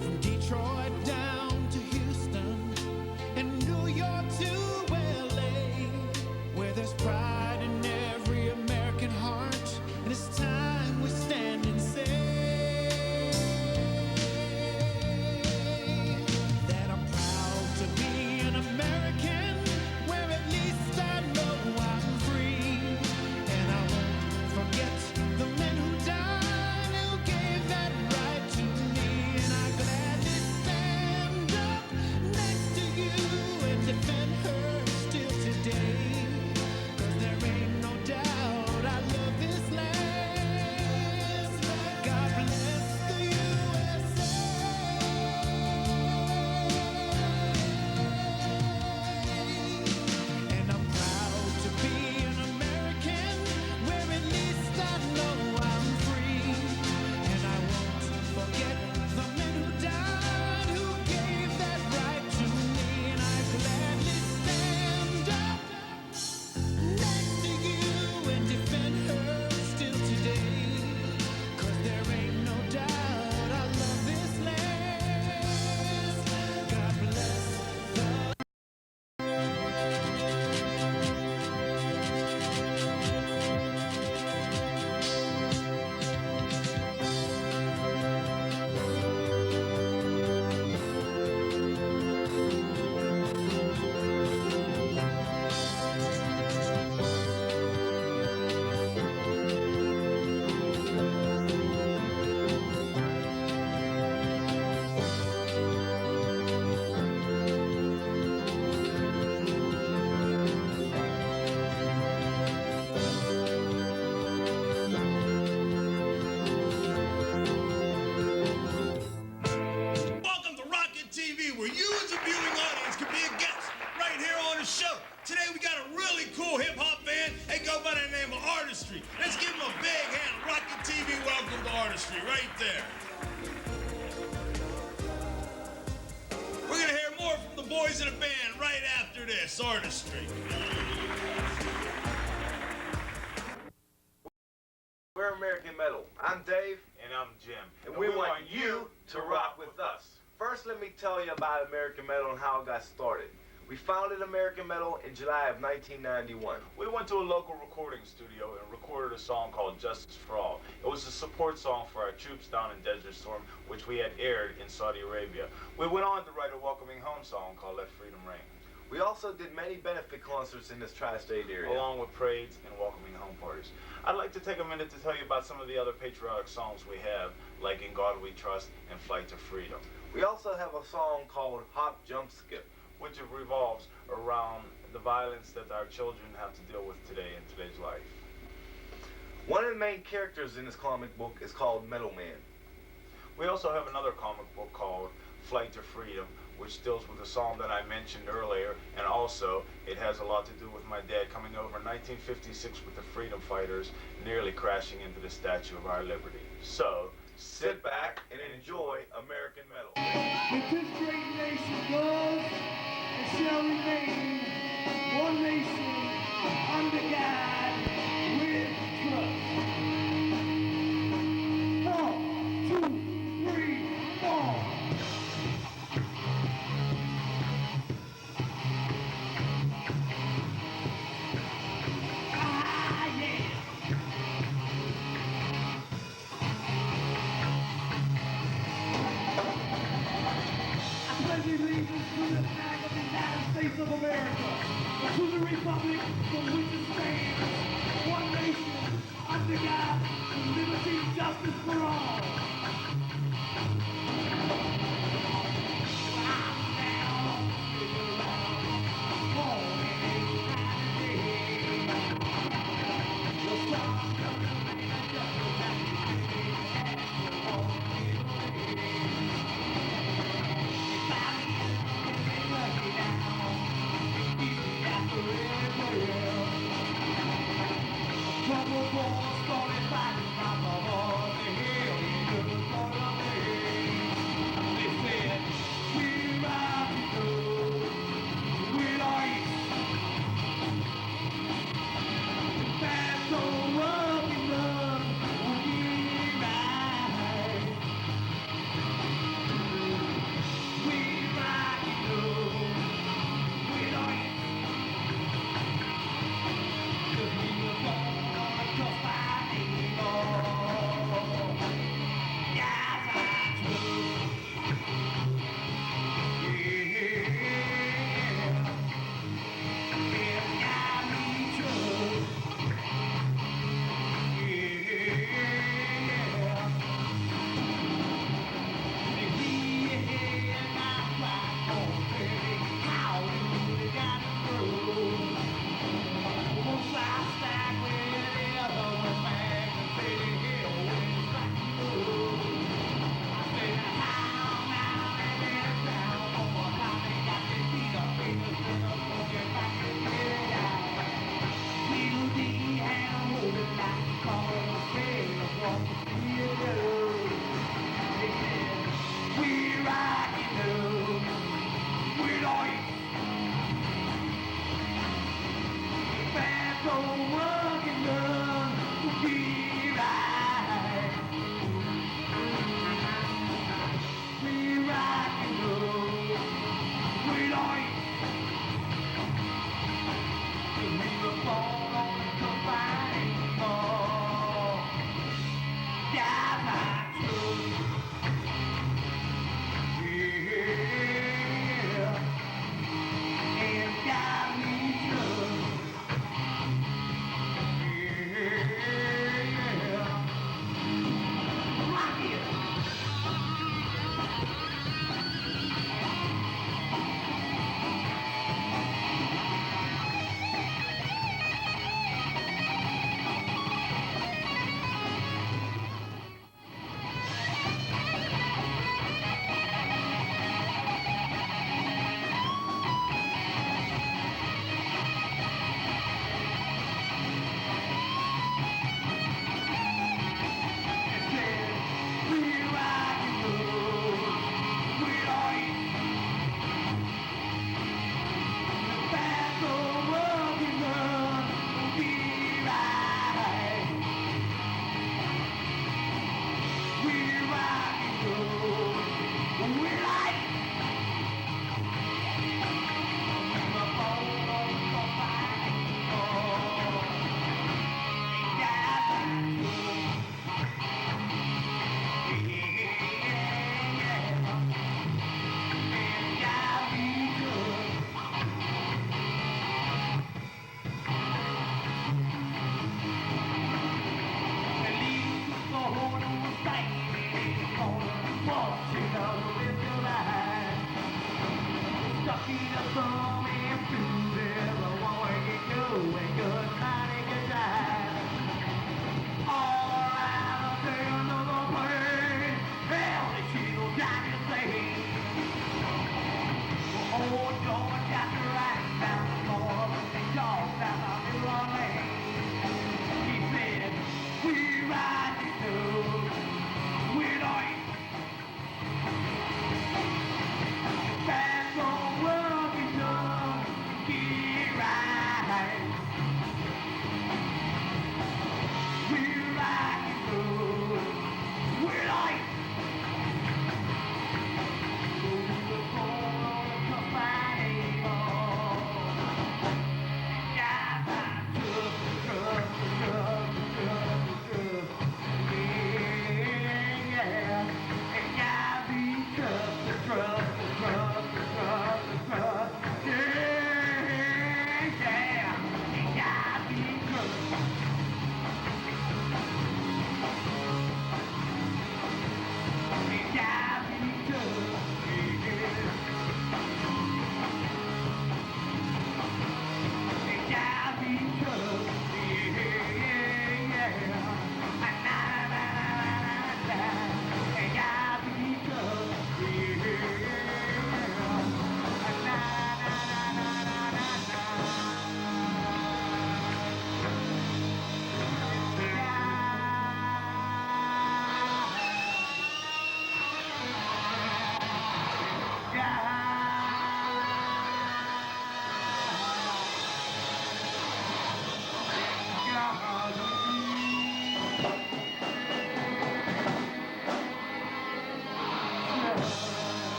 from Detroit down to Houston, and New York to LA, where there's pride in every American heart, and it's time we stand and say that I'm proud to be an American, where at least I know I'm free. And I won't forget the men who died, who gave that right to me. And I gladly stand up next to you and defend her still today. 'Cause there ain't no doubt I love this land. God bless the USA. And I'm proud to be an American, where at least I know I'm free. And I won't forget the men who died, who gave that right to me. And I gladly stand up next to you and defend her still today. 'Cause there ain't no doubt I love this land. God bless the Welcome to Rocket TV, where you as a viewing audience can be a guest right here on the show. Today we got a really cool hip-hop band. They go by the name of Artistree. Let's give them a big hand. Rocket TV, welcome to Artistree, right there. We're going to hear more from the boys in the band right after this, Artistree. We're American Metal. I'm Dave. And I'm Jim. And we want you to rock with us. First, let me tell you about American Metal and how it got started. We founded American Metal in July of 1991. We went to a local recording studio and recorded a song called Justice for All. It was a support song for our troops down in Desert Storm, which we had aired in Saudi Arabia. We went on to write a welcoming home song called Let Freedom Ring. We also did many benefit concerts in this tri-state area, along with parades and welcoming home parties. I'd like to take a minute to tell you about some of the other patriotic songs we have, like In God We Trust and Flight to Freedom. We also have a song called Hop, Jump, Skip, which revolves around the violence that our children have to deal with today in today's life. One of the main characters in this comic book is called Metal Man. We also have another comic book called Flight to Freedom, which deals with the song that I mentioned earlier, and also it has a lot to do with my dad coming over in 1956 with the freedom fighters, nearly crashing into the Statue of Our Liberty. So, sit back and enjoy American Metal. With this great nation was and shall remain one nation under God with trust. 1, 2, 3, 4. Of America, to the republic for which it stands, one nation, under God, with liberty and justice for all.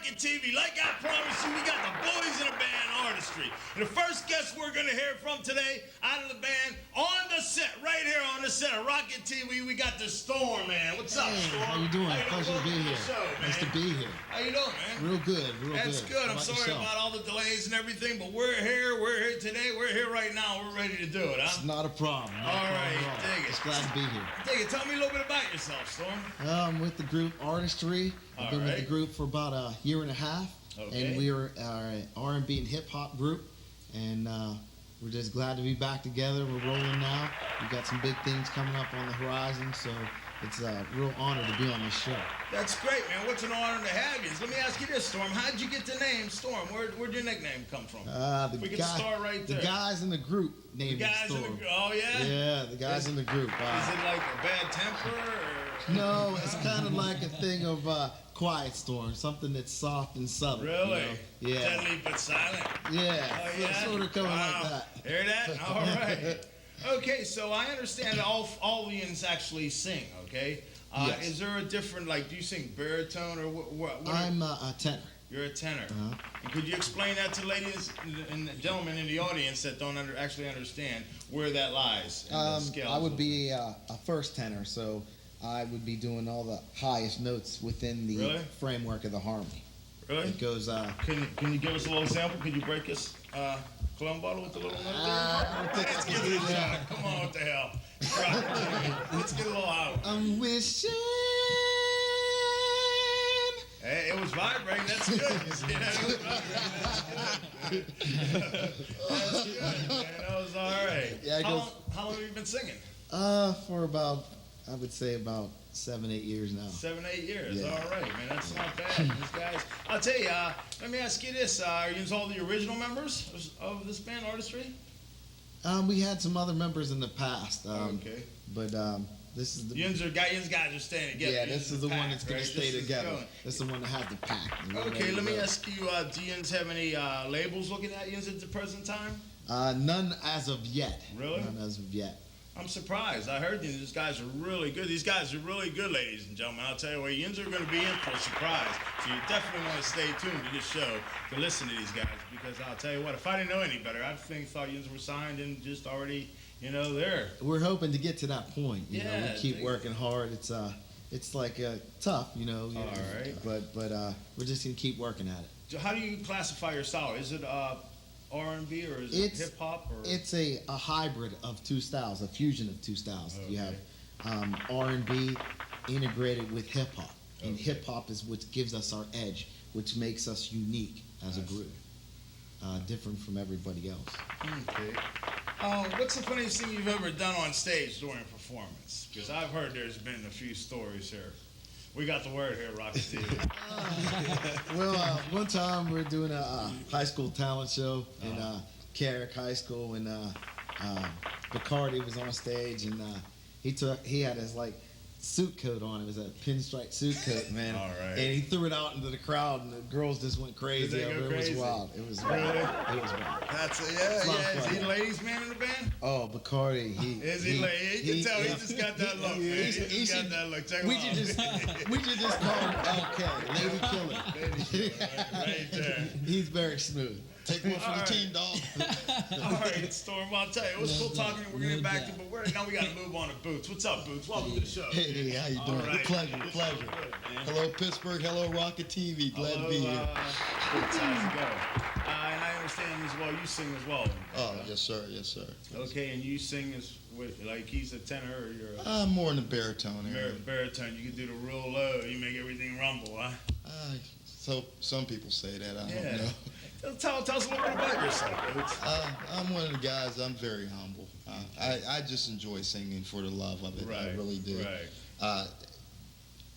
Rocket TV. Like I promised you, we got the boys in the band, Artistree. And the first guest we're going to hear from today, out of the band, on the set, right here on the set of Rocket TV, we got the Storm, man. What's up, Storm? How you doing? Pleasure to be Welcome here. the show, Nice to be here. How you doing, man? Real good, real That's good. good. How I'm about sorry yourself? about all the delays and everything, but we're here today. We're here right now. We're ready to do it, huh? It's not a problem. All right, dig it. Just glad to be here. Dig it. Tell me a little bit about yourself, Storm. I'm with the group Artistree. I've been with the right. group for about a year and a half. Okay. And we're an R&B and hip hop group. And we're just glad to be back together. We're rolling now. We've got some big things coming up on the horizon. So it's a real honor to be on this show. That's great, man. What's an honor to have you. Let me ask you this, Storm. How'd you get the name Storm? Where'd your nickname come from? We can start right there. The guys in the group named it Storm. Oh, yeah? Yeah, the guys in the group. Is it like a bad temper? Or? No, it's kind of like a thing of quiet storm, something that's soft and subtle. Really? You know? Yeah. Deadly but silent? Yeah, Oh, yeah? sort of coming Wow. like that. Hear that? All right. Okay, so I understand that all Ians actually sing, okay? Yes. Is there a different, like, do you sing baritone or what? I'm a tenor. You're a tenor. And could you explain that to ladies and gentlemen in the audience that don't actually understand where that lies in the scales? I would be a first tenor, so I would be doing all the highest notes within the Really? framework of the harmony. Really? It goes. Can you give us a little sample? Could you break us Cologne bottle with the little note there? Let's give it a shot. Come on, what the hell? Let's get a little out. I'm wishing. Hey, it was vibrating. That's good. You see that? It was vibrating. That's good, man. That was all right. Yeah, how long have you been singing? For about, I would say about 7-8 years now. 7-8 years. Yeah. All right, man. That's not bad. These guys. I'll tell you. Let me ask you this: are you all the original members of this band, Artistree? We had some other members in the past. Okay. But this is the. Yins guys are staying together. Yeah, Yins this is the one that's going right? to stay This is together. going. This is the one that has the pack. Okay, let me ask you, do Yins have any labels looking at Yins at the present time? None as of yet. Really? None as of yet. I'm surprised. I heard these guys are really good. These guys are really good, ladies and gentlemen. I'll tell you what, Yins are going to be in for a surprise. So you definitely want to stay tuned to this show to listen to these guys, because I'll tell you what, if I didn't know any better, I thought Yins were signed and just already, there. We're hoping to get to that point. You know, Yeah, we keep working hard. It's like tough, All right. But we're just gonna keep working at it. So how do you classify your style? Is it R&B or is it hip hop? Or It's a hybrid of two styles, a fusion of two styles. You Okay. have R&B integrated with hip hop, and hip hop is what gives us our edge, which makes us unique as a group, different from everybody else. Okay. What's the funniest thing you've ever done on stage during a performance? Because I've heard there's been a few stories here. We got the word here, Rocket TV. Well, one time we were doing a high school talent show in Carrick High School, and Bacardi was on stage, and he had his suit coat on. It was a pinstripe suit coat, man. All right. And he threw it out into the crowd, and the girls just went crazy. Did they go crazy? It was wild. It was Really? wild. It was wild. That's It's a lot of Is fun. he the ladies' man in the band? Oh, Bacardi. Is he? You can tell he just got that look, man. He just got that look. Check him we out. should just call him LK, Lady Killer. Right there. He's very smooth. Take one for All the right. team, dog. All right, Storm, I'll tell you, it was cool talking to you. We're going to get back to you, but now we got to move on to Boots. What's up, Boots? Welcome to the show. Hey, how you doing? All right. Pleasure. Hello, Pittsburgh. Hello, Rocket TV. Glad to be here. Boots, how's it going? And I understand as well, you sing as well. Oh, yes, sir. Okay, and you sing like he's a tenor or you're a I'm more in the baritone area. baritone. You can do the real low. You make everything rumble, huh? So some people say that. I Yeah. don't know. Tell us a little bit about yourself, Boots. I'm one of the guys. I'm very humble. I just enjoy singing for the love of it. I really do. Right.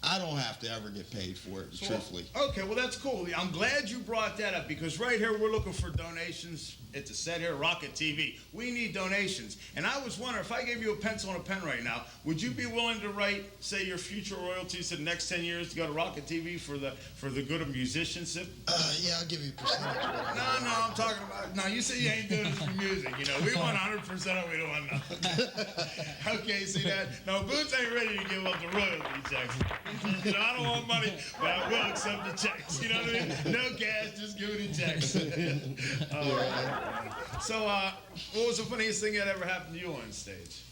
I don't have to ever get paid for it, truthfully. Okay, well, that's cool. I'm glad you brought that up, because right here we're looking for donations, at the set here, Rocket TV. We need donations. And I was wondering, if I gave you a pencil and a pen right now, would you be willing to write, say, your future royalties for the next 10 years to go to Rocket TV for the good of musicianship? Yeah, I'll give you a percentage. No, I'm talking about, no, you say you ain't doing this for music, you know. We want 100%, we don't want nothing. Okay, see that? No, Boots ain't ready to give up the royalty checks. He says, you know, I don't want money, but I will accept the checks. You know what I mean? No cash, just give me the checks. So, what was the funniest thing that ever happened to you on stage?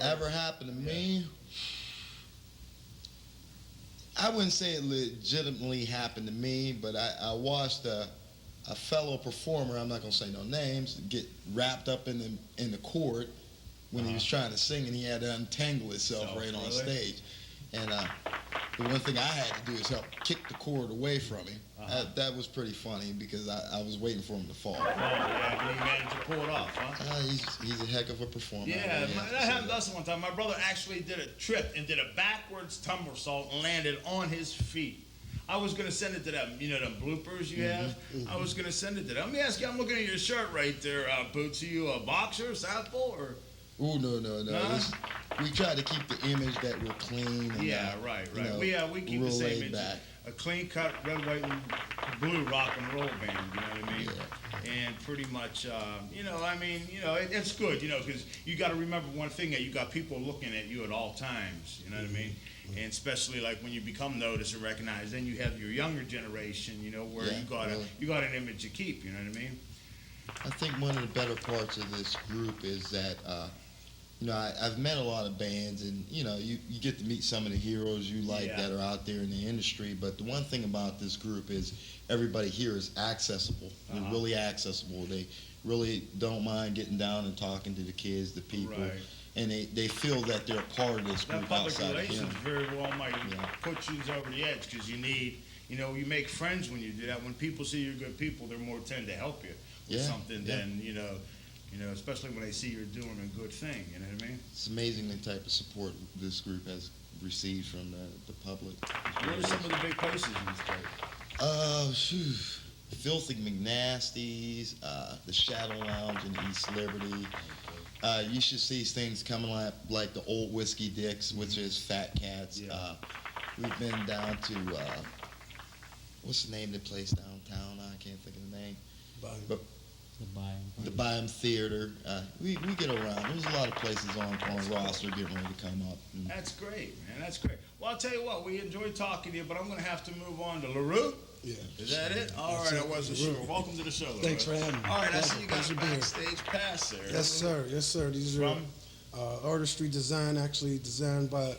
Ever happened to me? I wouldn't say it legitimately happened to me, but I watched a fellow performer, I'm not going to say no names, get wrapped up in the cord when he was trying to sing, and he had to untangle himself right on stage. And the one thing I had to do is help kick the cord away from him. That was pretty funny because I was waiting for him to fall. Oh, yeah, but he managed to pull it off, huh? He's a heck of a performer. Yeah, that happened to us one time. My brother actually did a trip and did a backwards somersault and landed on his feet. I was going to send it to them, you know, them bloopers you have? I was going to send it to them. Let me ask you, I'm looking at your shirt right there, Boots. Are you a boxer, southpaw, or? Oh, no. We try to keep the image that we're clean. And, yeah, right. You know, We keep the same image. Back. A clean-cut red, white, and blue rock and roll band, you know what I mean? Yeah. And pretty much, you know, I mean, you know, it's good, you know, because you got to remember one thing, that you got people looking at you at all times, you know what I mean? And especially like when you become noticed and recognized, then you have your younger generation, you know, where you got an image to keep, you know what I mean? I think one of the better parts of this group is that, you know, I've met a lot of bands, and, you know, you get to meet some of the heroes you like that are out there in the industry. But the one thing about this group is everybody here is accessible. They're really accessible. They really don't mind getting down and talking to the kids, the people. Right. And they feel that they're a part of this group That public outside of relations him. very well might put you over the edge, because you need, you know, you make friends when you do that. When people see you're good people, they're more tend to help you with something than, you know, especially when they see you're doing a good thing, you know what I mean? It's amazing the type of support this group has received from the public. What are some of the big places in this place? Filthy McNasty's, the Shadow Lounge in East Liberty. You should see things coming like the Old Whiskey Dicks, which is Fat Cats. We've been down to, what's the name of the place downtown? I can't think of the name. But the Byam Theater. We get around. There's a lot of places on roster getting ready to come up. That's great, man. That's great. Well, I'll tell you what, we enjoyed talking to you, but I'm going to have to move on to LaRue. Yeah. Is that it? All right, I wasn't sure. Welcome to the show, LaRue. Thanks for having me. All right, I see you got a backstage pass there. Yes, sir. Yes, sir. These are Artistree design, actually designed by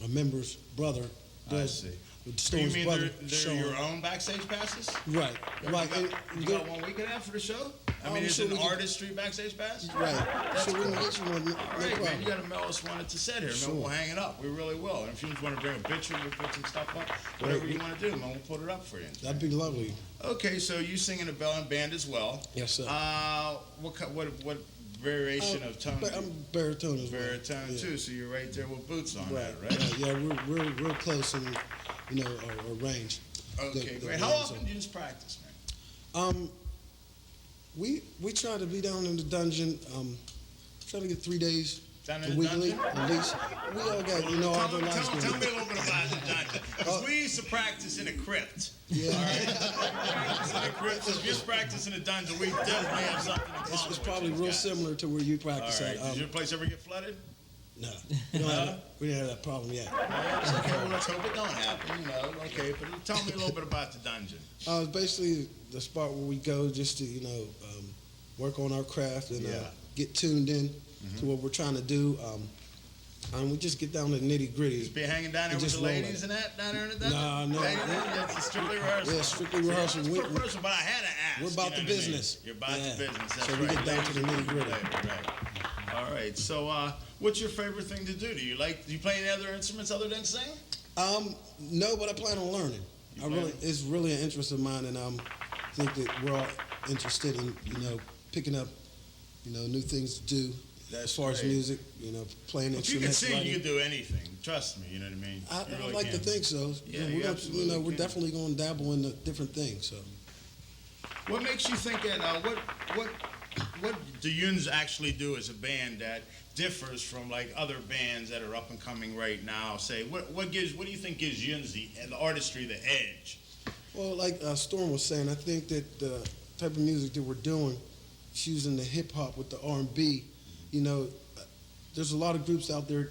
a member's brother. I see. The you mean brother they're your own backstage passes? Right. Right. You got one we could have for the show? I mean, it's an Artistree backstage pass? Right. That's So we cool. can get you one. No All right, problem. man, you got to mail us one at the set here, man. Sure. We'll hang it up. We really will. And if you just want to bring a picture, we'll put some stuff up. Whatever you want to do, man, we'll put it up for you. That'd be lovely. Okay, so you sing in a band as well. Yes, sir. What variation of tone? I'm baritone as well. Baritone too. So you're right there with Boots on Right. that, right? Yeah, we're real close in, you know, our range. Okay, great. How often do you just practice, man? We try to be down in the dungeon. Try to get 3 days Down in the weekly dungeon? at least. We all got, you know, our lives going. Tell me a little bit about the dungeon. Because we used to practice in a crypt. Yeah. All right? Practice in a crypt. If you just practice in a dungeon, we definitely have something in common. It's probably real similar to where you practice All right. at. Did your place ever get flooded? No. We didn't have that problem yet. Okay, well, let's hope it don't happen, you know. Okay, but tell me a little bit about the dungeon. It's basically the spot where we go just to, you know, work on our craft and get tuned in to what we're trying to do. And we just get down to the nitty gritty. Just be hanging down there with the ladies and that down there in the dungeon? No. That's strictly rehearsal. Yeah, strictly rehearsal. That's rehearsal, but I had to ask. We're about the business. You're about the business. That's so right. we get down to the nitty gritty. Right. All right. So, what's your favorite thing to do? Do you play any other instruments other than sing? No, but I plan on learning. It's really an interest of mine, and I think that we're all interested in, you know, picking up, you know, new things to do. As far as music, you know, playing instruments. If you can sing, you can do anything. Trust me, you know what I mean? I really like to think so. Yeah, we're definitely going to dabble in the different things. So. What makes you think that? What do Yuns actually do as a band that differs from like other bands that are up and coming right now? Say, what do you think gives Yuns the artistry the edge? Well, like Storm was saying, I think that the type of music that we're doing, fusing the hip hop with the R&B, you know, there's a lot of groups out there,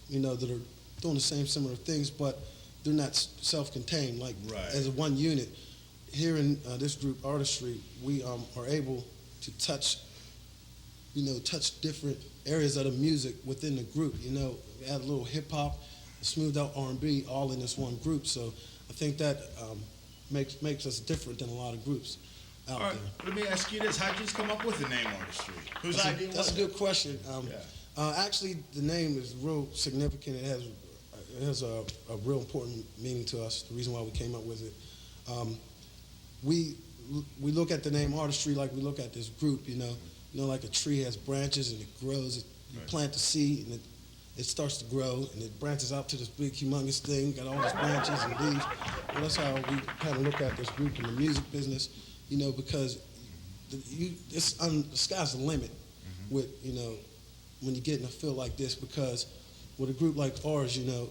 you know, that are doing the same similar things, but they're not self-contained, like as a one unit. Here in this group, Artistree, we are able to touch different areas of the music within the group. You know, we add a little hip hop, smoothed out R&B, all in this one group. So I think that makes us different than a lot of groups out there. Let me ask you this: how'd you just come up with the name Artistree? Whose idea was it? That's a good question. Actually, the name is real significant. It has a real important meaning to us. The reason why we came up with it, we look at the name Artistree like we look at this group. You know, like a tree has branches and it grows. You plant the seed and it starts to grow and it branches out to this big, humongous thing. Got all these branches and leaves. Well, that's how we kind of look at this group in the music business. You know, because the sky's the limit with, you know, when you get in a field like this, because with a group like ours, you know,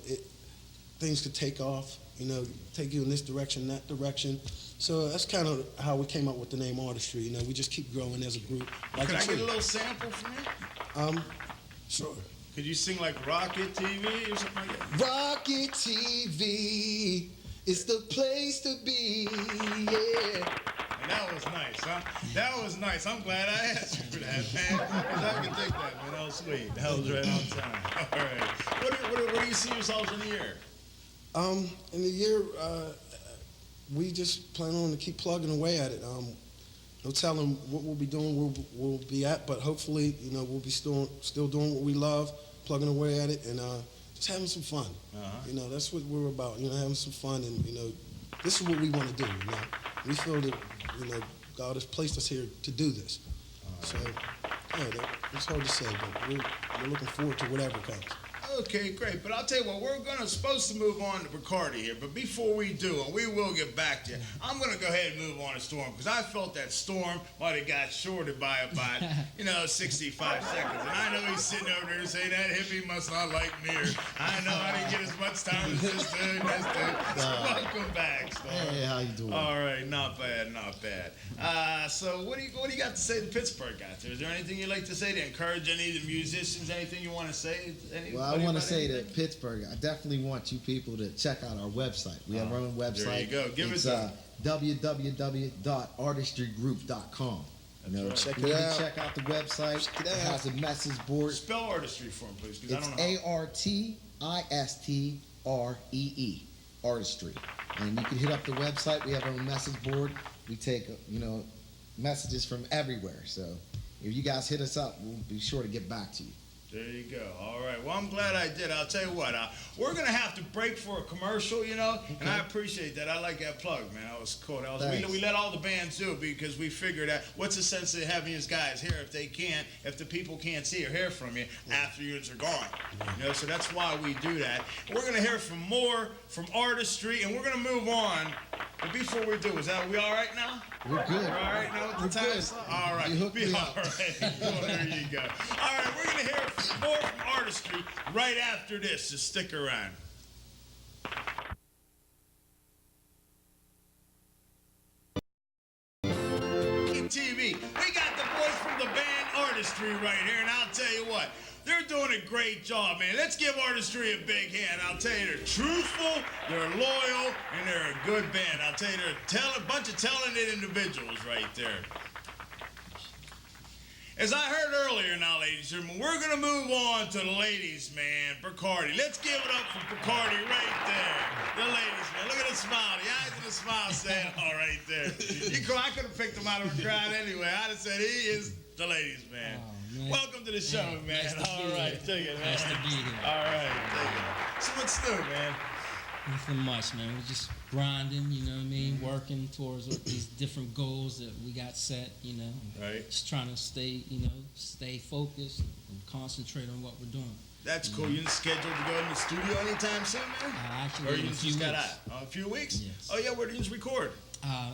things could take off, you know, take you in this direction, that direction. So that's kind of how we came up with the name Artistree. You know, we just keep growing as a group. Like Could I get a little sample from you? Sure. Could you sing like Rocket TV or something like that? Rocket TV is the place to be, yeah. That was nice, huh? That was nice. I'm glad I asked you for that, man. Because I can think that, man. That was sweet. That was right on time. All right. What do you see yourselves in the year? In the year, we just plan on to keep plugging away at it. No telling what we'll be doing, we'll be at, but hopefully, you know, we'll be still doing what we love, plugging away at it, and just having some fun. You know, that's what we're about. You know, having some fun, and you know, this is what we want to do. You know, we feel that, you know, God has placed us here to do this. So, yeah, it's hard to say, but we're looking forward to whatever comes. Okay, great. But I'll tell you what, we're supposed to move on to Bacardi here. But before we do, and we will get back to you, I'm going to go ahead and move on to Storm, because I felt that Storm might have got shorted by about, 65 seconds. And I know he's sitting over there saying that hippie must not like me. Or, I know I didn't get as much time as this dude, So welcome back, Storm. Hey, how you doing? All right, not bad, not bad. So what do you got to say to Pittsburgh out there? Is there anything you'd like to say to encourage any of the musicians? Anything you want to say? Well, I want to say to Pittsburgh, I definitely want you people to check out our website. We have our own website. There you go. Give it's www.artistrygroup.com. Check it out. Check out the website. It has a message board. Spell Artistree for him, please, because I don't know. Artistree. Artistree. And you can hit up the website. We have our own message board. We take, messages from everywhere. So if you guys hit us up, we'll be sure to get back to you. There you go. All right. Well, I'm glad I did. I'll tell you what. We're going to have to break for a commercial, and I appreciate that. I like that plug, man. That was cool. We let all the bands do it because we figured out what's the sense of having these guys here if the people can't see or hear from you after yours are gone. So that's why we do that. We're going to hear from more from Artistree, and we're going to move on. But before we do, we all right now? We're good. We're all right now with the time? All right. Be all right. Well, there you go. All right, we're going to hear more from Artistree right after this, so stick around. Rocket TV. We got the boys from the band Artistree right here, and I'll tell you what, they're doing a great job, man. Let's give Artistree a big hand. I'll tell you, they're truthful, they're loyal, and they're a good band. I'll tell you, they're a bunch of talented individuals right there. As I heard earlier now, ladies and gentlemen, we're going to move on to the ladies, man, Bacardi. Let's give it up for Bacardi right there. The ladies, man. Look at the smile. The eyes of the smile saying, all right there. I could have picked them out of the crowd anyway. I'd have said, he is the ladies, man. Man. Welcome to the show, man. Nice All right, take it, man. Nice to be here. All right, take it. So what's new, man? Nothing much, man. We're just grinding, you know what I mean? Working towards these different goals that we got set, Right. Just trying to stay focused and concentrate on what we're doing. That's cool. You scheduled to go in the studio anytime soon, man? Actually, or you in a few just got weeks. out? A few weeks? Yes. Oh, yeah, where do you record?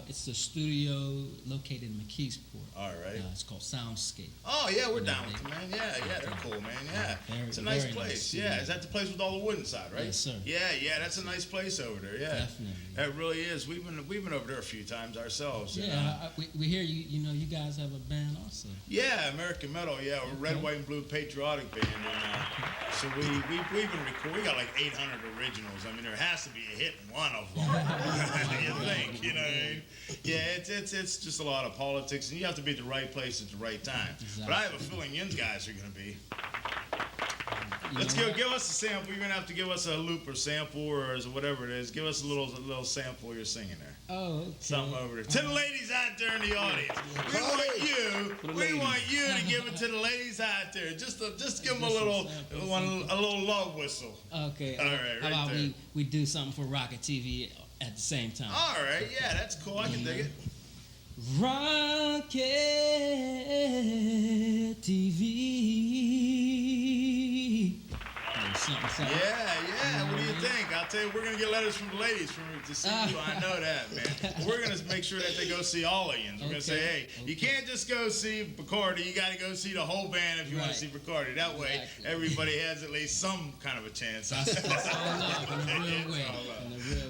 It's a studio located in McKeesport. All right. It's called Soundscape. Oh yeah, we're down with it, man. Yeah, they're cool, man. Yeah, it's a nice place. Yeah, is that the place with all the wood inside, right? Yes, sir. Yeah, that's a nice place over there. Yeah, Definitely. That really is. We've been over there a few times ourselves. Yeah, we hear you guys have a band also. Yeah, American Metal. Yeah, we're Red, White, and Blue Patriotic Band, and so we've been recording. We got like 800 originals. I mean, there has to be a hit in one of them. You think? You know what I mean? Yeah, it's just a lot of politics, and you have to be at the right place at the right time. Exactly. But I have a feeling you guys are going to be. Let's give us a sample. You're going to have to give us a loop or sample or whatever it is. Give us a little sample you're singing there. Oh, okay. Something over there. To the ladies out there in the audience, we want you to give it to the ladies out there. Just give them a little love whistle. Okay. All right. How about we do something for Rocket TV at the same time? All right. Yeah, that's cool. I can dig it. Rocket TV. Something. Yeah. What do you think? I'll tell you, we're going to get letters from the ladies to see you. I know that, man. We're going to make sure that they go see all of you. We're going to say, hey, you can't just go see Bacardi. You got to go see the whole band if you want to see Bacardi. That way, everybody has at least some kind of a chance. That's all love in the real way.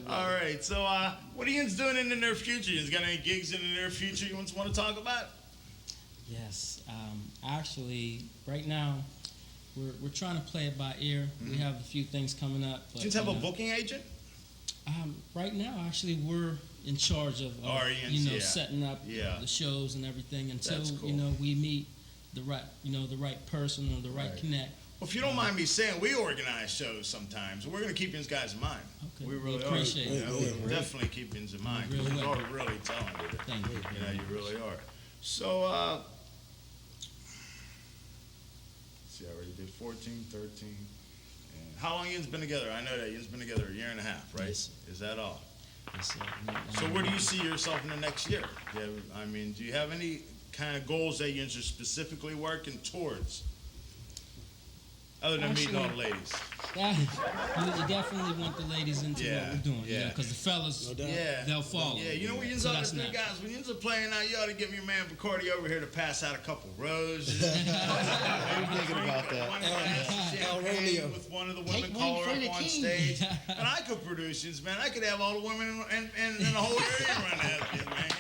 All right. So, what are you doing in the near future? You got any gigs in the near future you want to talk about? Yes. Actually, right now, we're trying to play it by ear. Mm-hmm. We have a few things coming up. But, do you have a booking agent? Right now, actually, we're in charge of setting up the shows and everything until we meet the right person or the right connect. Well, if you don't mind me saying, we organize shows sometimes. We're going to keep you guys in mind. Okay. We really appreciate it. We'll definitely keep you in mind. You are really talented. Thank you. You really are. So, see, I already did 14, 13. And how long you've been together? I know that you've been together a year and a half, right? Yes. Is that all? Yes, sir. So where do you see yourself in the next year? Do you have any kind of goals that you're specifically working towards? Other than meeting all the ladies. You definitely want the ladies into what we're doing, because the fellas, they'll follow. Yeah, you know what you ought to do, guys? When you're playing out, you ought to give your man Bacardi over here to pass out a couple roses. I'm thinking about that. El Romeo. With one of the women call her up on stage. And I could produce this, man. I could have all the women in the whole area run that, man.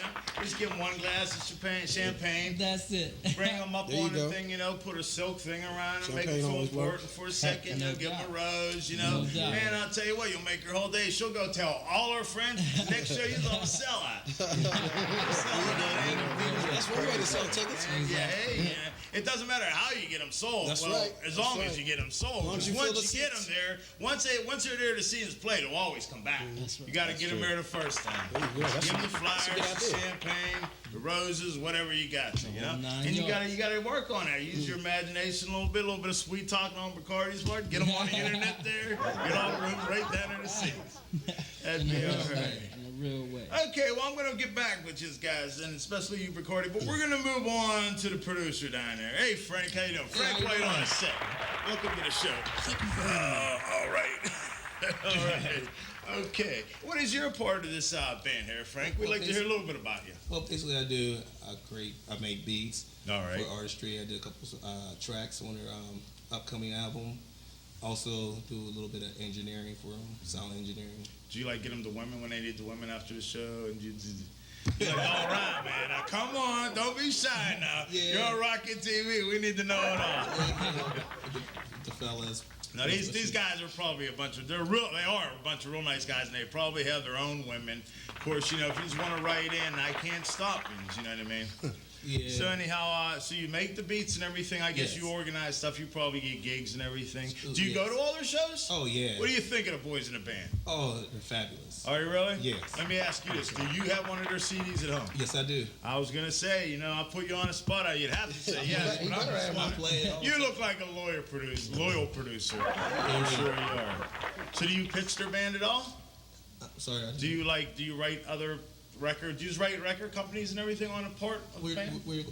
Just give them one glass of champagne. That's it. Bring them up on the thing, put a silk thing around them, make them feel important for a second, give them a rose, Man, I'll tell you what, you'll make her whole day. She'll go tell all her friends, next show you're on a sellout. That's one way to sell tickets. It doesn't matter how you get them sold. That's right. As long as you get them sold. Once you get them there, once they're there to see us play, they'll always come back. You got to get them there the first time. Give them the flyers, the champagne, the roses, whatever you got. And you got to work on that. Use your imagination a little bit of sweet talking on Bacardi's part. Get them on the internet there. Get all the rooms right down in the scenes. That'd be all right. Real way. Okay, well, I'm going to get back with you guys, and especially you, Bacardi, but we're going to move on to the producer down there. Hey, Frank, how you doing? Frank, wait on a sec. Welcome to the show. All right. All right. Okay. What is your part of this band here, Frank? We'd like to hear a little bit about you. Well, basically, I make beats. All right. For Artistree. I did a couple tracks on their upcoming album. Also do a little bit of engineering for them, sound engineering. Do you get them to women when they need the women after the show? And you're like, all right, man. Now come on, don't be shy now. You're on Rocket TV. We need to know it all. The fellas. Now these guys are probably they are a bunch of real nice guys, and they probably have their own women. Of course, if you just want to write in, I can't stop you. You know what I mean? Yeah. So anyhow, so you make the beats and everything. I guess you organize stuff. You probably get gigs and everything. Do you go to all their shows? Oh, yeah. What do you think of the boys in the band? Oh, they're fabulous. Are you really? Yes. Let me ask you this. Do you have one of their CDs at home? Yes, I do. I was going to say, I'll put you on the spot. You'd have to say yes. You look like a loyal producer. I'm sure you are. So do you pitch their band at all? Sorry. Do you write other records? Do you write record companies and everything on a part of the band? We're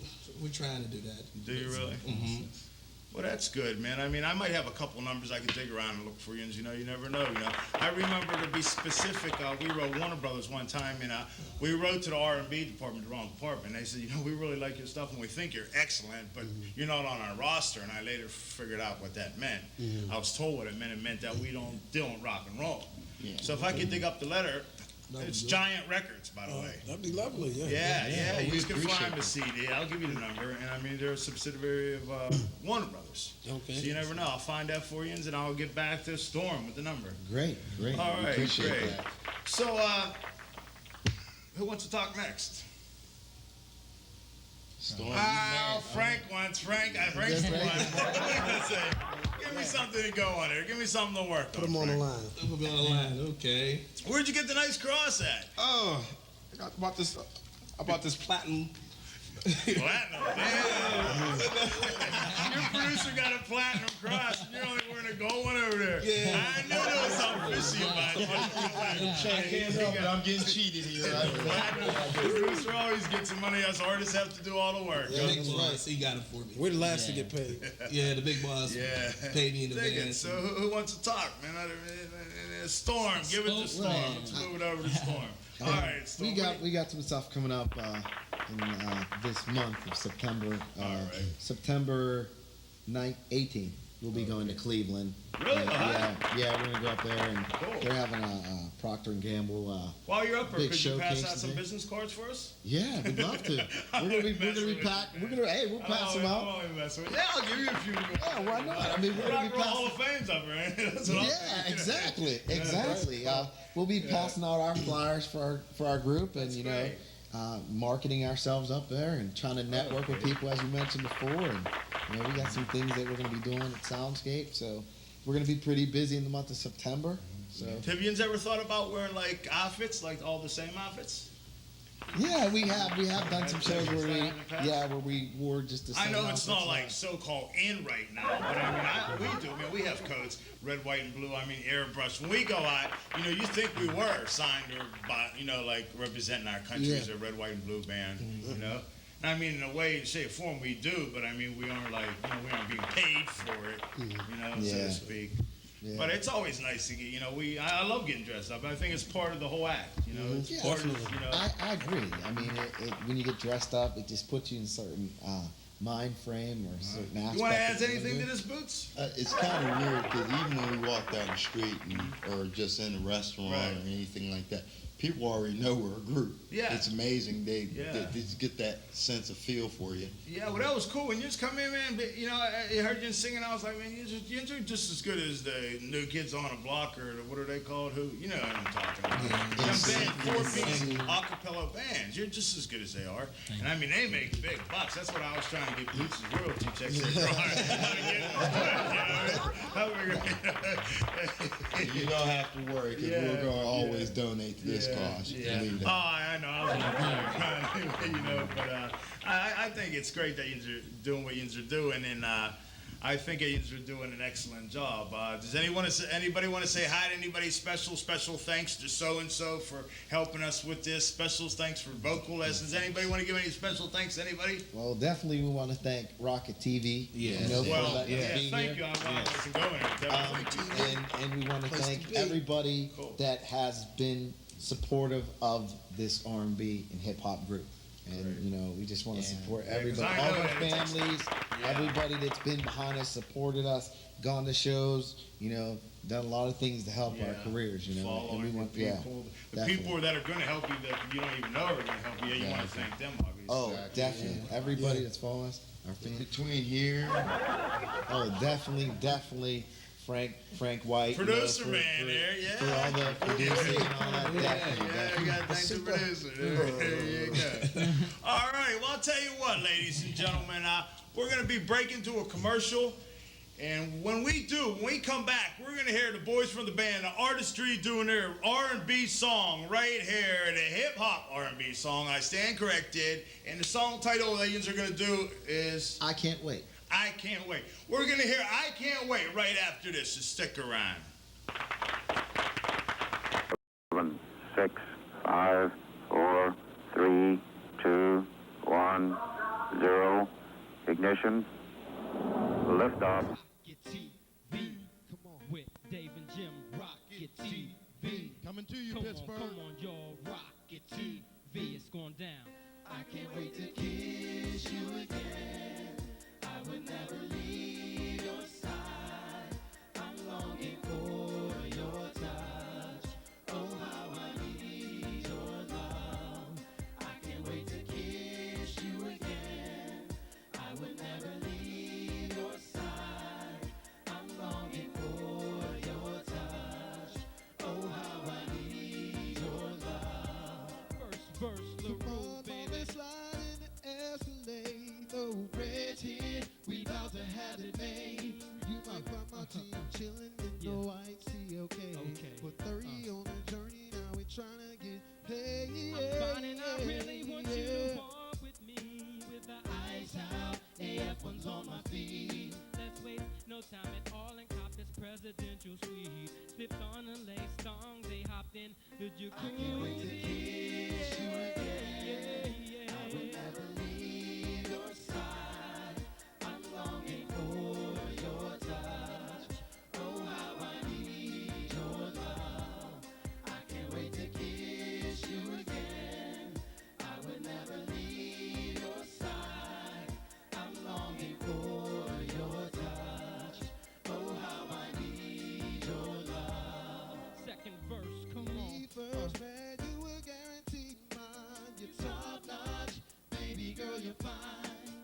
trying to do that. Do you really? Mm-hmm. Well, that's good, man. I mean, I might have a couple numbers I could dig around and look for you, and you know, you never know. You know, I remember, to be specific, we wrote Warner Brothers one time, and we wrote to the R&B department, the wrong department. They said, you know, we really like your stuff, and we think you're excellent, but you're not on our roster. And I later figured out what that meant. I was told what it meant. It meant that we don't deal in rock and roll. Yeah. So if I could dig up the letter. It's Giant Records, by the way. That'd be lovely, Yeah. You can find the CD. I'll give you the number. And I mean, they're a subsidiary of Warner Brothers. Okay. So you never know. I'll find that for you, and I'll get back to Storm with the number. Great. All right, Appreciate great. that. So, who wants to talk next? Storm. Frank wants. Frank's the one. What are you gonna say? Give me something to go on here. Give me something to work on. Put him on the line. Put him on the line. Okay. Where'd you get the nice cross at? Oh, I bought this platinum. Platinum, damn. Your producer got a platinum cross, and you're only wearing a gold one over there. Yeah. I knew there was something fishy about it. I can't help it. I'm getting cheated here. The producer always gets the money. Us artists have to do all the work. Yeah, big boss, he got it for me. We're the last to get paid. Yeah, the big boss paid me in advance. So who wants to talk, man? Storm, give it to Storm. Let's move it over to Storm. All right, Storm. We got some stuff coming up in this month of September. September 18th, we'll be going to Cleveland. Really? Yeah, we're gonna go up there, and they're having a Procter & Gamble While you're up there, big could you pass out some today. business cards for us? Yeah, we'd love to. We'll pass them out. Yeah, I'll give you a few. Yeah, why not? I mean, we're gonna be Hall of Fame's up, right? Exactly. We'll be passing out our flyers for our group, and you know, marketing ourselves up there and trying to network with people, as you mentioned before. And you know, we got some things that we're going to be doing at Soundscape, so we're going to be pretty busy in the month of September. So Have ever thought about wearing like outfits, like all the same outfits? yeah, we have done some shows where we wore just the same I know it's outfits. not like so-called in right now, but I mean, we do. I mean, we have codes, red, white, and blue. I mean, airbrush. When we go out, you know, you think we were signed or by, you know, like representing our country as a red, white, and blue band, you know? And I mean, in a way, shape, form, we do, but I mean, we aren't like, you know, we aren't being paid for it, you know, so to speak. Yeah. But it's always nice to get, you know, I love getting dressed up. I think it's part of the whole act, you know. It's part of, you know. I agree. I mean, when you get dressed up, it just puts you in a certain mind frame or a certain aspect. You want to add anything to this, Boots? It's kind of weird because even when we walk down the street or just in a restaurant or anything like that, people already know we're a group. Yeah. It's amazing. They just get that sense of feel for you. Yeah, well, that was cool. When you just come in, man, you know, I heard you singing. I was like, man, you're just as good as the new kids on a block or what are they called? Who, you know what I'm talking about. You know, four-piece a cappella bands. You're just as good as they are. And I mean, they make big bucks. That's what I was trying to get Boots' royalty checks there. You don't have to worry because we're going to always donate to this cause. Oh, I know. I was you know, but I think it's great that you're doing what you're doing, and I think you're doing an excellent job. Does anybody want to say hi to anybody special? Special thanks to so-and-so for helping us with this. Special thanks for vocal lessons. Anybody want to give any special thanks to anybody? Well, definitely we want to thank Rocket TV. Yes. You know, for letting us be Thank here. you. I wasn't going there. And we want to thank everybody that has been supportive of this R&B and hip hop group. And you know, we just want to support everybody, all our families, everybody that's been behind us, supported us, gone to shows, you know, done a lot of things to help our careers, you know. And we want people, the people that are going to help you that you don't even know are going to help you. You want to thank them, obviously. Oh, definitely. Everybody that's following us, our family. Between here. Oh, definitely. Frank White. Producer you know, man there, For all the producing and all that. Definitely. You got to thank the producer. There you go. All right, well, I'll tell you what, ladies and gentlemen, we're going to be breaking to a commercial. And when we come back, we're going to hear the boys from the band, the Artistree, doing their R&B song right here, the hip-hop R&B song. I stand corrected. And the song title that you're going to do is... I Can't Wait. I Can't Wait. We're going to hear I Can't Wait right after this, so stick around. 7, 6, 5, 4, 3, 2, 1, 0. Ignition. Liftoff. Rocket TV. Come on. With Dave and Jim. Rocket TV. Coming to you, Pittsburgh. Come on, y'all. Rocket TV. It's going down. I can't wait to kiss you again. I would never leave your side. I'm longing for your touch. Oh, how I need your love. I can't wait to kiss you again. I would never leave your side. I'm longing for your touch. Oh, how I need your love. First verse, the rule, baby. Slide in the Escalade, no bridge here. We bout to have it made. You might find my team chillin' in the white CLK. For 30 on the journey, now we tryna get paid. I'm finding I really want you to walk with me. With the ice out, AF1's on my feet. Let's waste no time at all and cop this presidential suite. Slipped on a lace thong, they hopped in the jacuzzi. I can't wait to kiss you again. I will never leave your side. I'm longing for your touch. Oh, how I need your love. I can't wait to kiss you again. I will never leave your side. I'm longing for your touch. Oh, how I need your love. Second verse, come on. First man, you were guaranteed mine. You're top notch, baby girl, you're fine.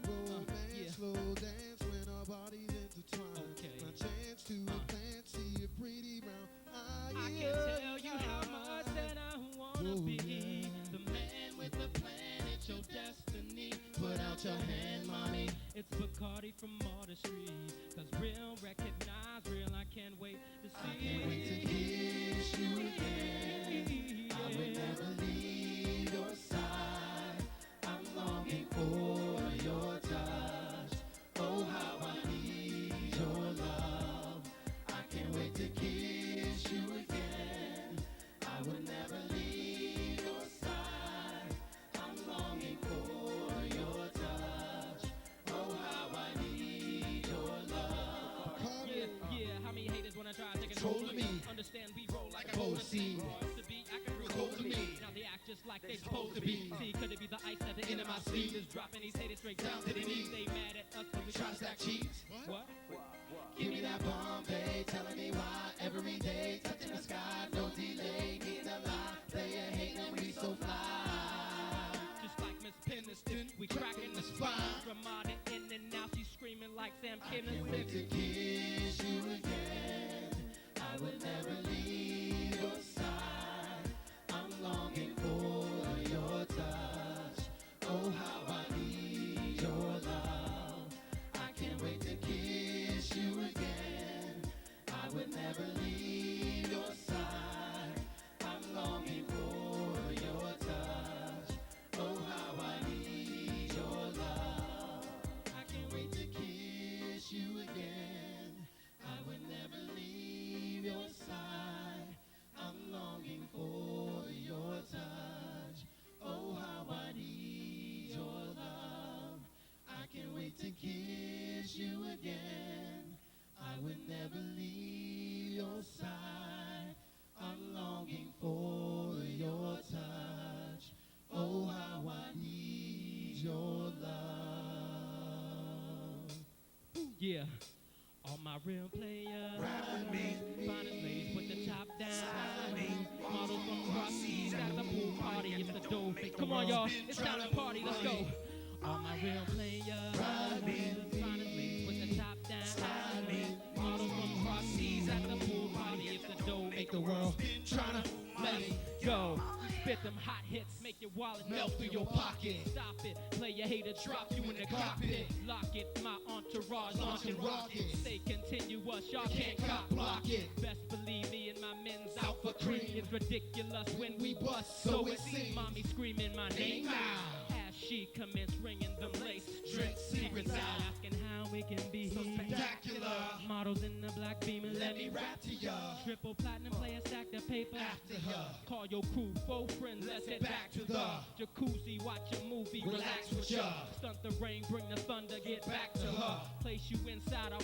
Romance, slow dance when our bodies intertwine. My chance to fancy your pretty brown eyes. I can tell you how much that I wanna be the man with the plan. It's your destiny. Put out your hand, mommy. It's Bacardi from Artistree. 'Cause real recognize real. I can't wait to see. I can't wait to kiss you again. I will never leave your side. I'm longing for your touch. Oh, how I need your love. I can't wait to kiss you again. I will never leave your side. I'm longing for your touch. Oh, how I need your love. Yeah, how many haters wanna try to take control of me? Understand we roll like a boat scene. To be acting real cold to me. Now they act just like they supposed to be. See, could it be the ice at the end of my sleeve is dropping these haters straight down to the knees? They mad at us 'cause we try to stack cheese. What? Give me that Bombay, telling me why every day, touching the sky, no delay, need a lie, they a hating, we so fly. Just like Miss Peniston, we cracking the spine. Ramada in and out, she's screaming like Sam Kinison. I can't wait to kiss you again. I will never leave your side. I'm longing for your touch. Oh, how I need your love. I can't wait to kiss you again. I will never leave your side. I'm longing for your touch. Oh, how I need your love. I can't wait to kiss you again. I will never leave your side. I'm longing for your touch. Oh, how I need your love. I can't wait to kiss you again. I will never leave your side. I'm longing for your touch. Oh, how I need your love. Yeah. All my real players, ride me. Finest ladies put the top down. Models from the rock seas at the pool party. It's the dough. Come on, y'all. It's time to party. Let's go. All my real players, ride me. Finest ladies put the top down. Models from the rock seas at the pool party. It's the dough. Make the world tryna let it go. Spit them hot hits, make your wallet melt through your pocket. Stop it, play your hater, drop you in the cockpit. Lock it, my entourage launching rockets. Stay continuous, y'all can't cop block it. Best believe me and my men's out for cream. It's ridiculous when we bust, so it seems. Mommy screaming my name now. As she commenced ringing them lace drinks, secrets out, asking how it can be so spectacular. Models in the black beamer, let me rap to ya. Triple platinum, play a stack of paper after her. Call your crew, 4 friends, let's head back to the jacuzzi, watch a movie, relax with ya. Stunt the rain, bring the thunder, get back to her. Place you inside our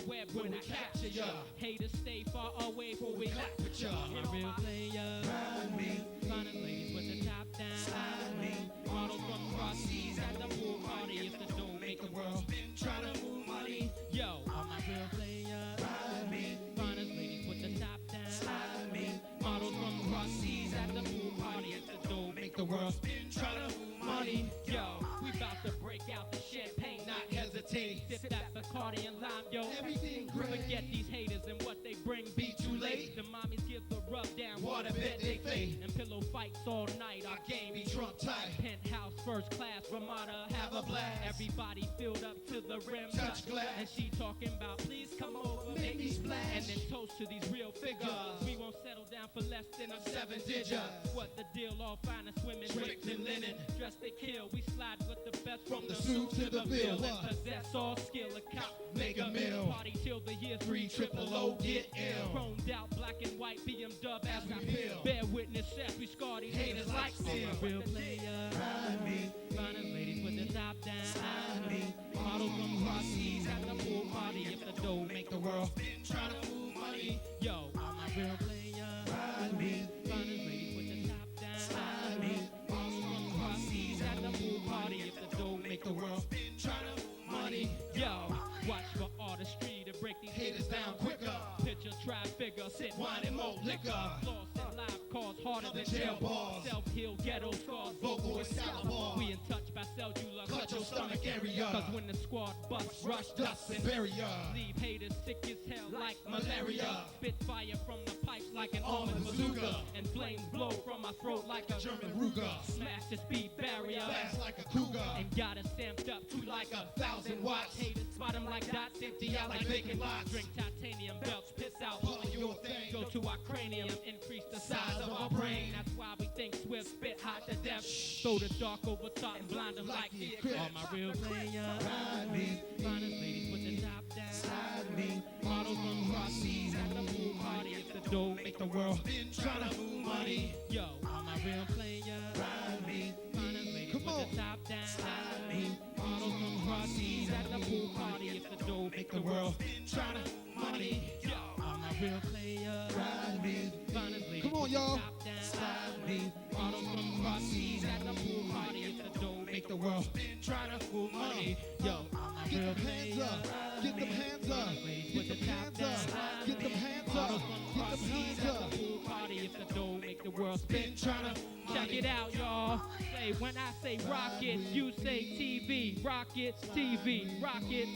Sip that Bacardi and lime, yo. Everything great. Forget these haters and what they bring. Be too late. The mommies give the rub down. Water bet they fade. And pillow fights all night. Our game be Trump tight. Penthouse first class, Ramada, Have a blast. Everybody filled up to the rim. Touch glass. And she talking about please come over, Make me splash. and then toast to these real figures. We won't settle down for less than a 7 digits. What the deal? All finest women Draped in linen. dressed to kill. We slide with the best From the suit to the bill. and possess all skill. A cop Make a meal. Party till the year's 300 get ill. Chromed out, black and white, BMW as we we peel. Bear witness as we scar these Haters like steel. Real player. Ride me. Finest ladies with the top down. Slide me. Models from cross seas at the pool party. If the dough make the world Been trying to move money. yo, I'm a real player. Ride me. Finest ladies with the top down. Slide me. Models from cross seas at the pool party. If the dough make the world Been trying to move money. yo, watch for Artistree to break these Haters down quicker. Picture tribe figure, sit Wine and malt liquor. Lost in live cause harder Other than jail bars. Self-heal ghetto scars. Vocal Excalibur. We in touch by cellular. Cut your stomach area. Cause when the squad busts, rush Dust and barrier. leave haters sick as hell like Malaria. Spit fire from the pipes like an Armored bazooka. And flames blow from my throat like a German Ruger. Smash the speed barrier. Fast like a cougar. And got us stamped up to Like 1,000 watts. Haters spot 'em like dots, empty out like vacant lots. Drink titanium belts, piss out Pulling your thing. Go to our cranium, increase the size of our brain. That's why we think swift, spit hot to death. Throw the dark over thought and blind them like the eclipse. All my real players. Ride me. Finest ladies with the top down. Slide me. Models from cross seas at the pool party. If the dough make the world Been trying to move money. yo, all my real players. Ride me. Finest ladies Come with on. the top down. Slide me. Models from cross seas at the pool party. If the dough make the world Been trying to move money. yo, all my real players. Ride me. Finest ladies Come on, with the y'all. top down. Slide me. Models from cross seas at the pool party. If the dough make the world Been trying to move money. yo, all my Get real them hands players. up. Get them hands up. Get them hands up. Get them hands up. Models from Get cross them seas hands at up. the pool party. If the dough make the world spin. Been trying to move Check money. it out, y'all. Say when I say rocket, you say TV. Rocket TV. Rocket.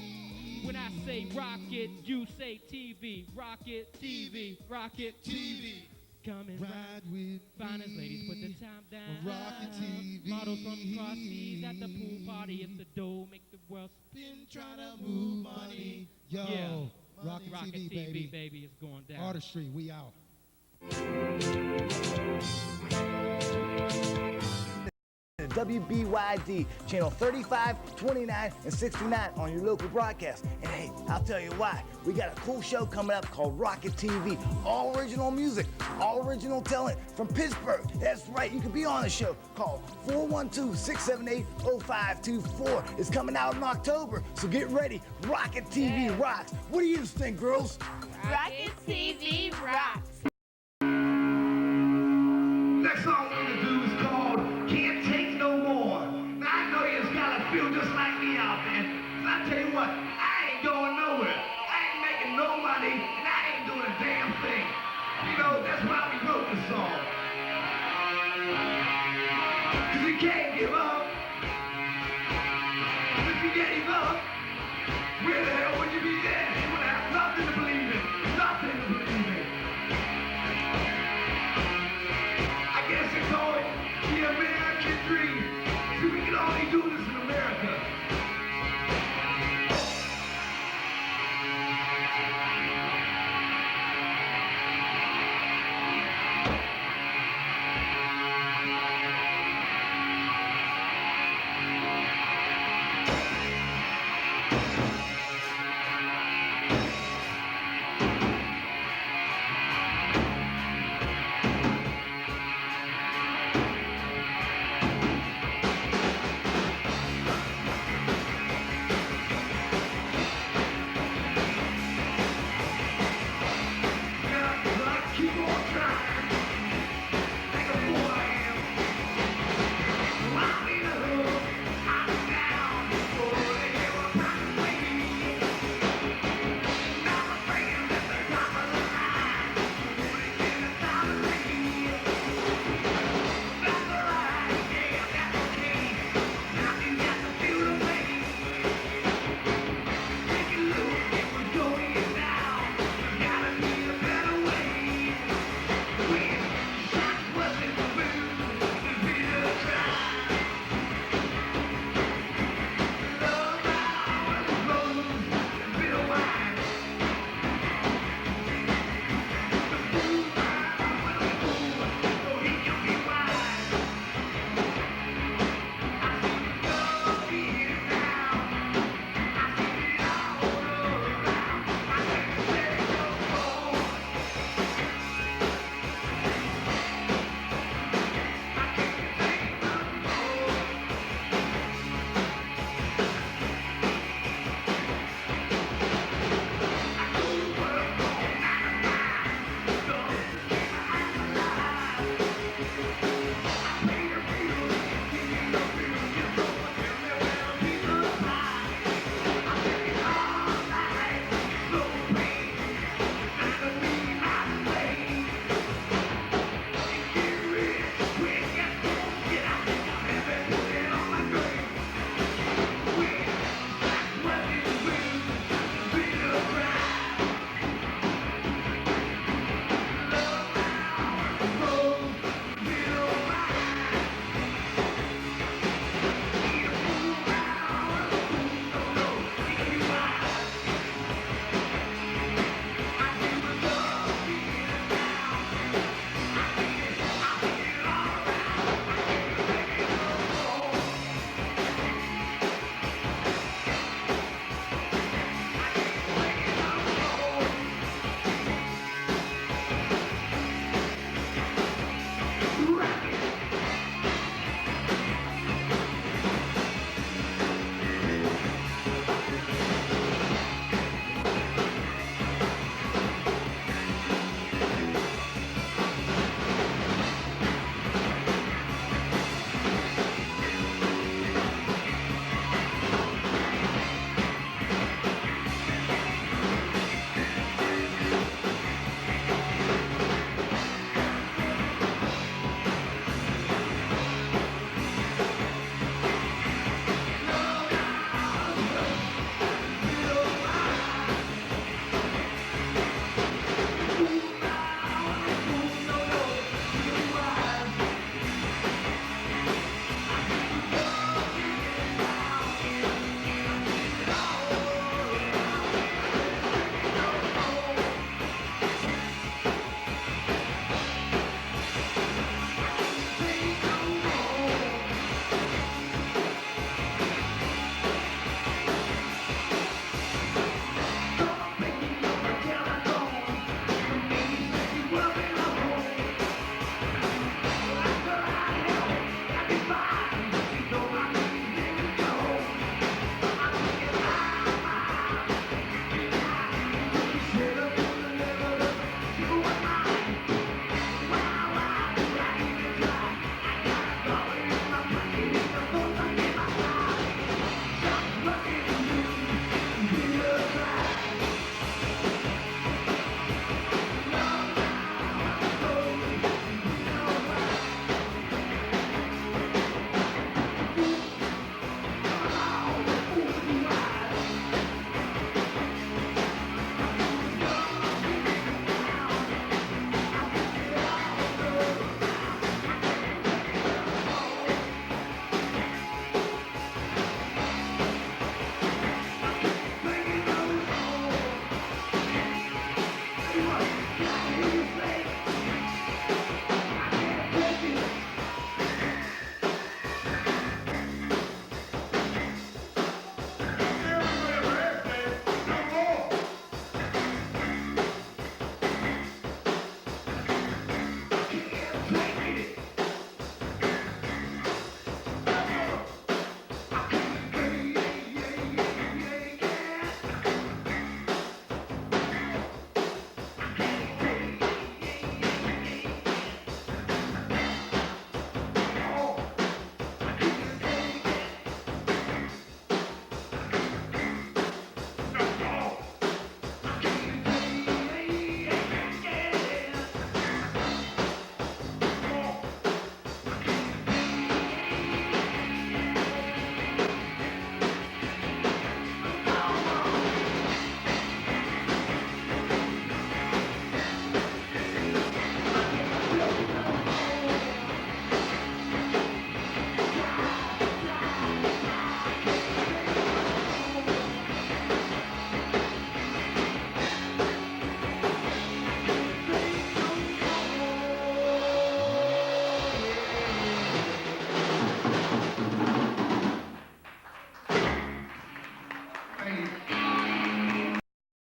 When I say rocket, you say TV. Rocket TV. Rocket TV. Come and Ride with finest me. ladies put the time down. Rocket TV. Models from cross seas at the pool party. If the dough make the world Been trying to move money. Yo, Yeah. Rocket, Rocket TV, TV, baby. is going down. Artistree, we out. WBYD, channel 35, 29, and 69 on your local broadcast. And hey, I'll tell you why. We got a cool show coming up called Rocket TV. All original music, all original talent from Pittsburgh. That's right, you can be on the show. Call 412-678-0524. It's coming out in October, so get ready. Rocket TV rocks. What do you think, girls? Rocket TV rocks. Next song we're gonna do is called Can't Take No More. Now I know you just gotta feel just like me out there. So I tell you what, I ain't going nowhere. I ain't making no money, and I ain't doing a damn thing. You know, that's why we wrote this song. Cause you can't give up. If you gave up, where the hell would